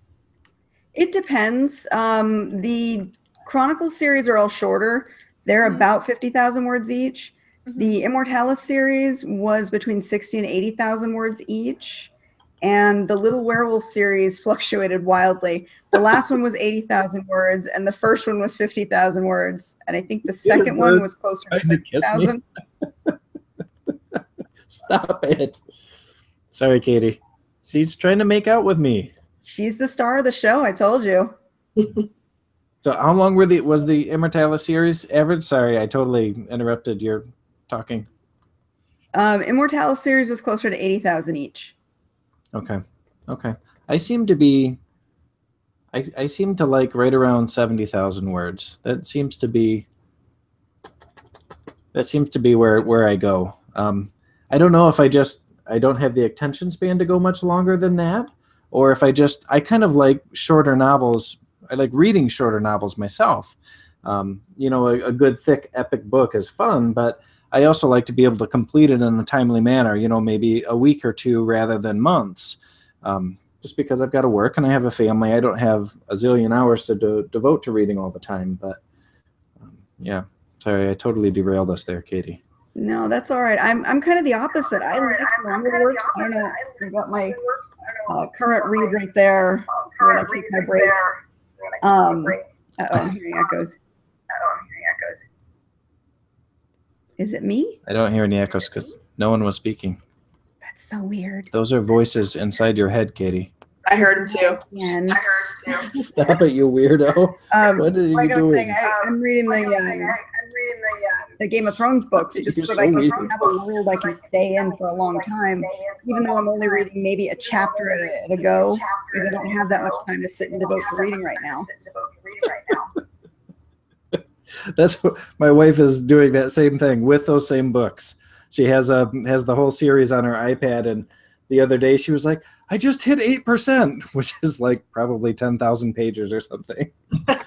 It depends. The Chronicle series are all shorter. They're about 50,000 words each. The Immortalis series was between 60 and 80,000 words each. And the Little Werewolf series fluctuated wildly. The last one was 80,000 words, and the first one was 50,000 words. And I think the second one was closer to 60,000. Stop it. Sorry, Katie. She's trying to make out with me. She's the star of the show, I told you. So how long was the Immortalis series average? Sorry, I totally interrupted your talking. Immortalis series was closer to 80,000 each. Okay. I seem to like right around 70,000 words. That seems to be where I go. I don't know if I don't have the attention span to go much longer than that, or if I kind of like shorter novels. I like reading shorter novels myself, You know, a good thick epic book is fun, but I also like to be able to complete it in a timely manner, you know, maybe a week or two rather than months. Just because I've got to work and I have a family, I don't have a zillion hours to devote to reading all the time. But yeah, sorry, I totally derailed us there, Katie. No, that's all right. I'm kind of the opposite. I like longer works. I don't know. I got my current read right there when I take my break. Uh-oh, here echoes. Is it me? I don't hear any echoes because no one was speaking. That's so weird. Those are voices inside your head, Katie. I heard him too. And Stop it, you weirdo. What are you like I was doing? saying, I'm reading the Game of Thrones books just so that I can have a world I can stay in for a long time, even though I'm only reading maybe a chapter at a go, because I don't have that much time to sit and devote to reading right now. That's what my wife is doing, that same thing with those same books. She has the whole series on her iPad, and the other day she was like, I just hit 8%, which is like probably 10,000 pages or something. That's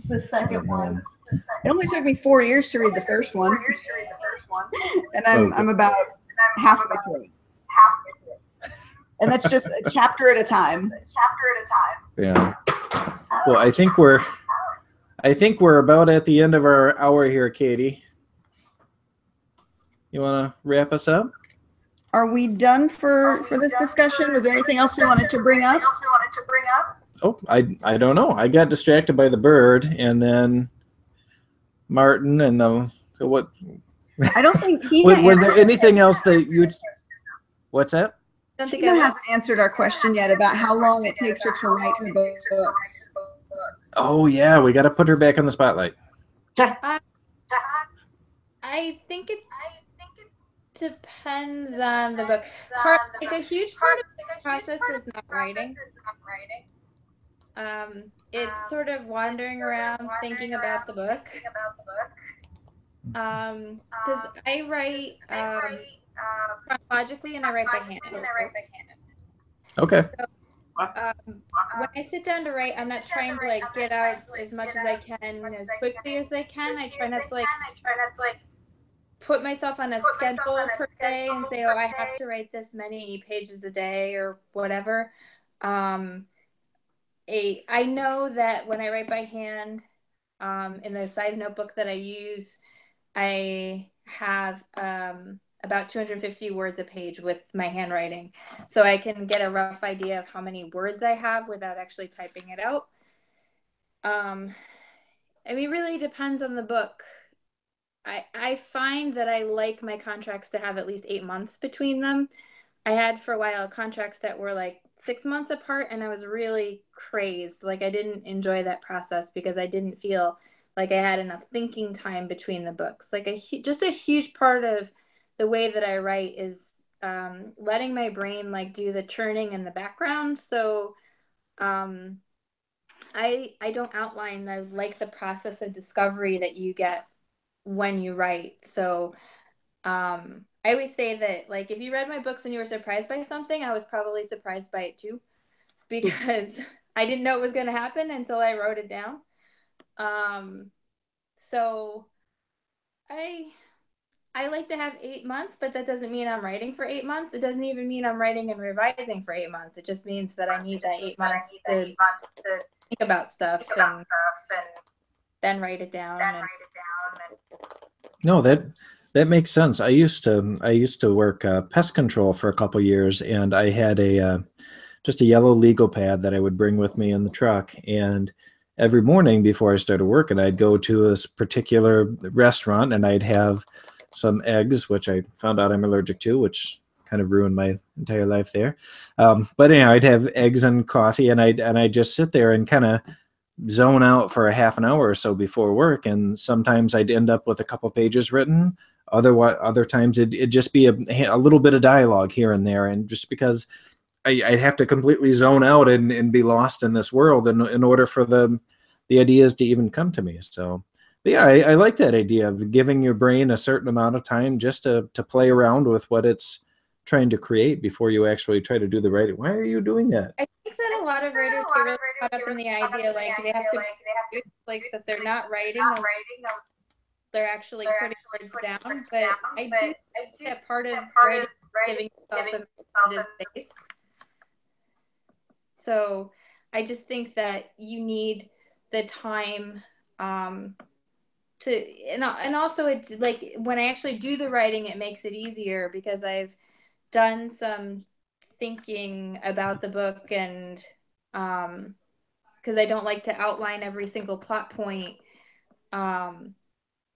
the second one. It only took me 4 years to read the first one, and I'm about halfway through it. And that's just a chapter at a time. Yeah. Well, I think we're about at the end of our hour here, Katie. You want to wrap us up? Are we done for this discussion? Was there anything else we wanted to bring up? Oh, I don't know. I got distracted by the bird, and then Martin, and so what? I don't think Tina was there anything else that you? What's that? Tina hasn't answered our question yet about how long it takes her to write her books. Oh yeah, we got to put her back on the spotlight. I think it depends on the book. A huge part of the process is not writing. It's sort of wandering around thinking about the book. Because I write chronologically and I write by hand. Okay. So, when I sit down to write, I'm not trying to get out as much as I can as quickly as I can. I try not to put myself on a schedule per se and say, oh, I have to write this many pages a day or whatever. I know that when I write by hand, in the size notebook that I use, I have about 250 words a page with my handwriting. So I can get a rough idea of how many words I have without actually typing it out. It really depends on the book. I find that I like my contracts to have at least 8 months between them. I had for a while contracts that were 6 months apart, and I was really crazed. I didn't enjoy that process because I didn't feel like I had enough thinking time between the books. Just a huge part of the way that I write is letting my brain do the churning in the background. So I don't outline. I like the process of discovery that you get when you write. So I always say that if you read my books and you were surprised by something, I was probably surprised by it too, because I didn't know it was going to happen until I wrote it down. So I like to have 8 months, but that doesn't mean I'm writing for 8 months. It doesn't even mean I'm writing and revising for 8 months. It just means that I need that 8 months to think about stuff and then write it down. No, that makes sense. I used to work pest control for a couple years, and I had just a yellow legal pad that I would bring with me in the truck. And every morning before I started working, I'd go to this particular restaurant and I'd have some eggs, which I found out I'm allergic to, which kind of ruined my entire life there. But anyhow, I'd have eggs and coffee, and I'd just sit there and kind of zone out for a half an hour or so before work. And sometimes I'd end up with a couple pages written. Other times it'd just be a little bit of dialogue here and there. And just because I'd have to completely zone out and be lost in this world in order for the ideas to even come to me. So yeah, I like that idea of giving your brain a certain amount of time just to play around with what it's trying to create before you actually try to do the writing. Why are you doing that? I think that a lot of writers get really caught up in the idea like they have to like that they're not writing, they're actually putting words down. But I do think that part of writing is giving yourself a meditative space. So I just think that you need the time and also it's like when I actually do the writing, it makes it easier because I've done some thinking about the book, and because I don't like to outline every single plot point.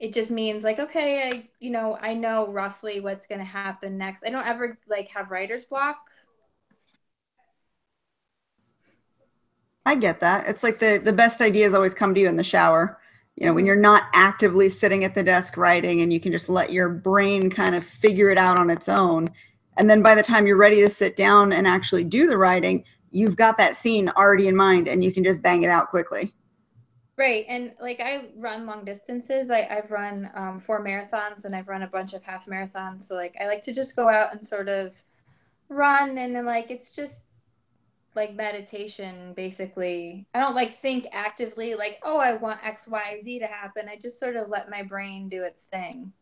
It just means like, okay, I know roughly what's going to happen next. I don't ever like have writer's block. I get that. It's like the best ideas always come to you in the shower. When you're not actively sitting at the desk writing, and you can just let your brain kind of figure it out on its own. And then by the time you're ready to sit down and actually do the writing, you've got that scene already in mind and you can just bang it out quickly. Right. And like I run long distances. I've run 4 marathons, and I've run a bunch of half marathons. So like I like to just go out and sort of run, and then like it's just like meditation basically. I don't like think actively like, oh, I want X, Y, Z to happen. I just sort of let my brain do its thing.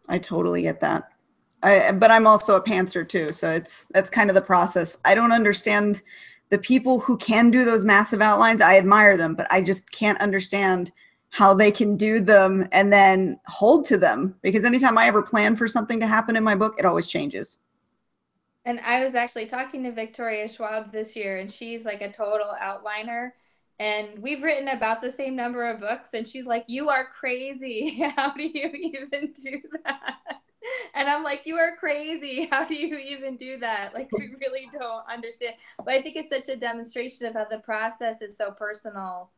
I totally get that. But I'm also a pantser too, so that's kind of the process. I don't understand the people who can do those massive outlines. I admire them, but I just can't understand how they can do them and then hold to them, because anytime I ever plan for something to happen in my book, it always changes. And I was actually talking to Victoria Schwab this year, and she's like a total outliner. And we've written about the same number of books, and she's like, you are crazy. How do you even do that? And I'm like, you are crazy. How do you even do that? Like, we really don't understand. But I think it's such a demonstration of how the process is so personal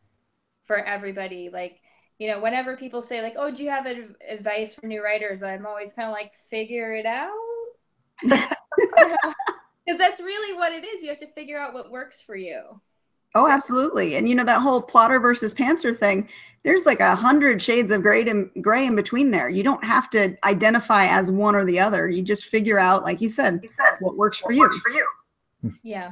for everybody. Like, whenever people say like, oh, do you have advice for new writers? I'm always kind of like, figure it out. Because that's really what it is. You have to figure out what works for you. Oh, absolutely. And that whole plotter versus pantser thing, there's like 100 shades of gray in between there. You don't have to identify as one or the other. You just figure out, like you said, what works for you. Yeah.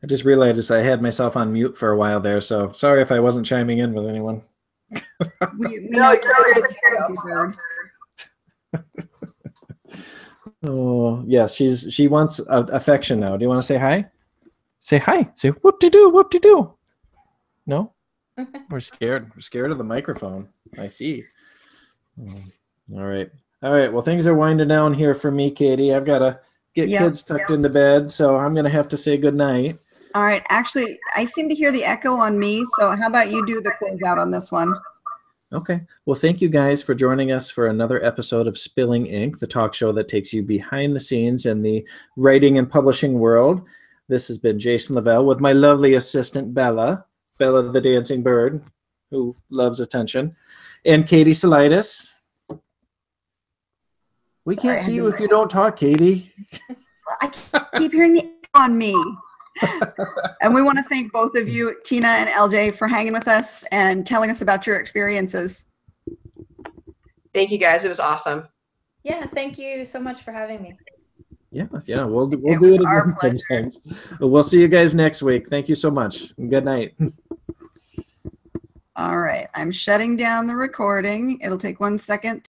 I just realized I had myself on mute for a while there, so sorry if I wasn't chiming in with anyone. we know you're Oh, yes, she wants affection now. Do you want to say hi? Say hi. Say whoop-de-doo, whoop-de-doo. No? We're scared. We're scared of the microphone. I see. All right. Well, things are winding down here for me, Katie. I've got to get kids tucked into bed, so I'm going to have to say goodnight. All right. Actually, I seem to hear the echo on me, so how about you do the closeout on this one? Okay. Well, thank you guys for joining us for another episode of Spilling Ink, the talk show that takes you behind the scenes in the writing and publishing world. This has been Jason Lavelle with my lovely assistant, Bella the dancing bird, who loves attention, and Katie Salitis. We can't see you if you don't talk, Katie. I keep hearing the echo on me. And we want to thank both of you, Tina and LJ, for hanging with us and telling us about your experiences. Thank you, guys. It was awesome. Yeah, thank you so much for having me. Yeah, we'll do it again sometimes. We'll see you guys next week. Thank you so much. Good night. All right, I'm shutting down the recording. It'll take 1 second.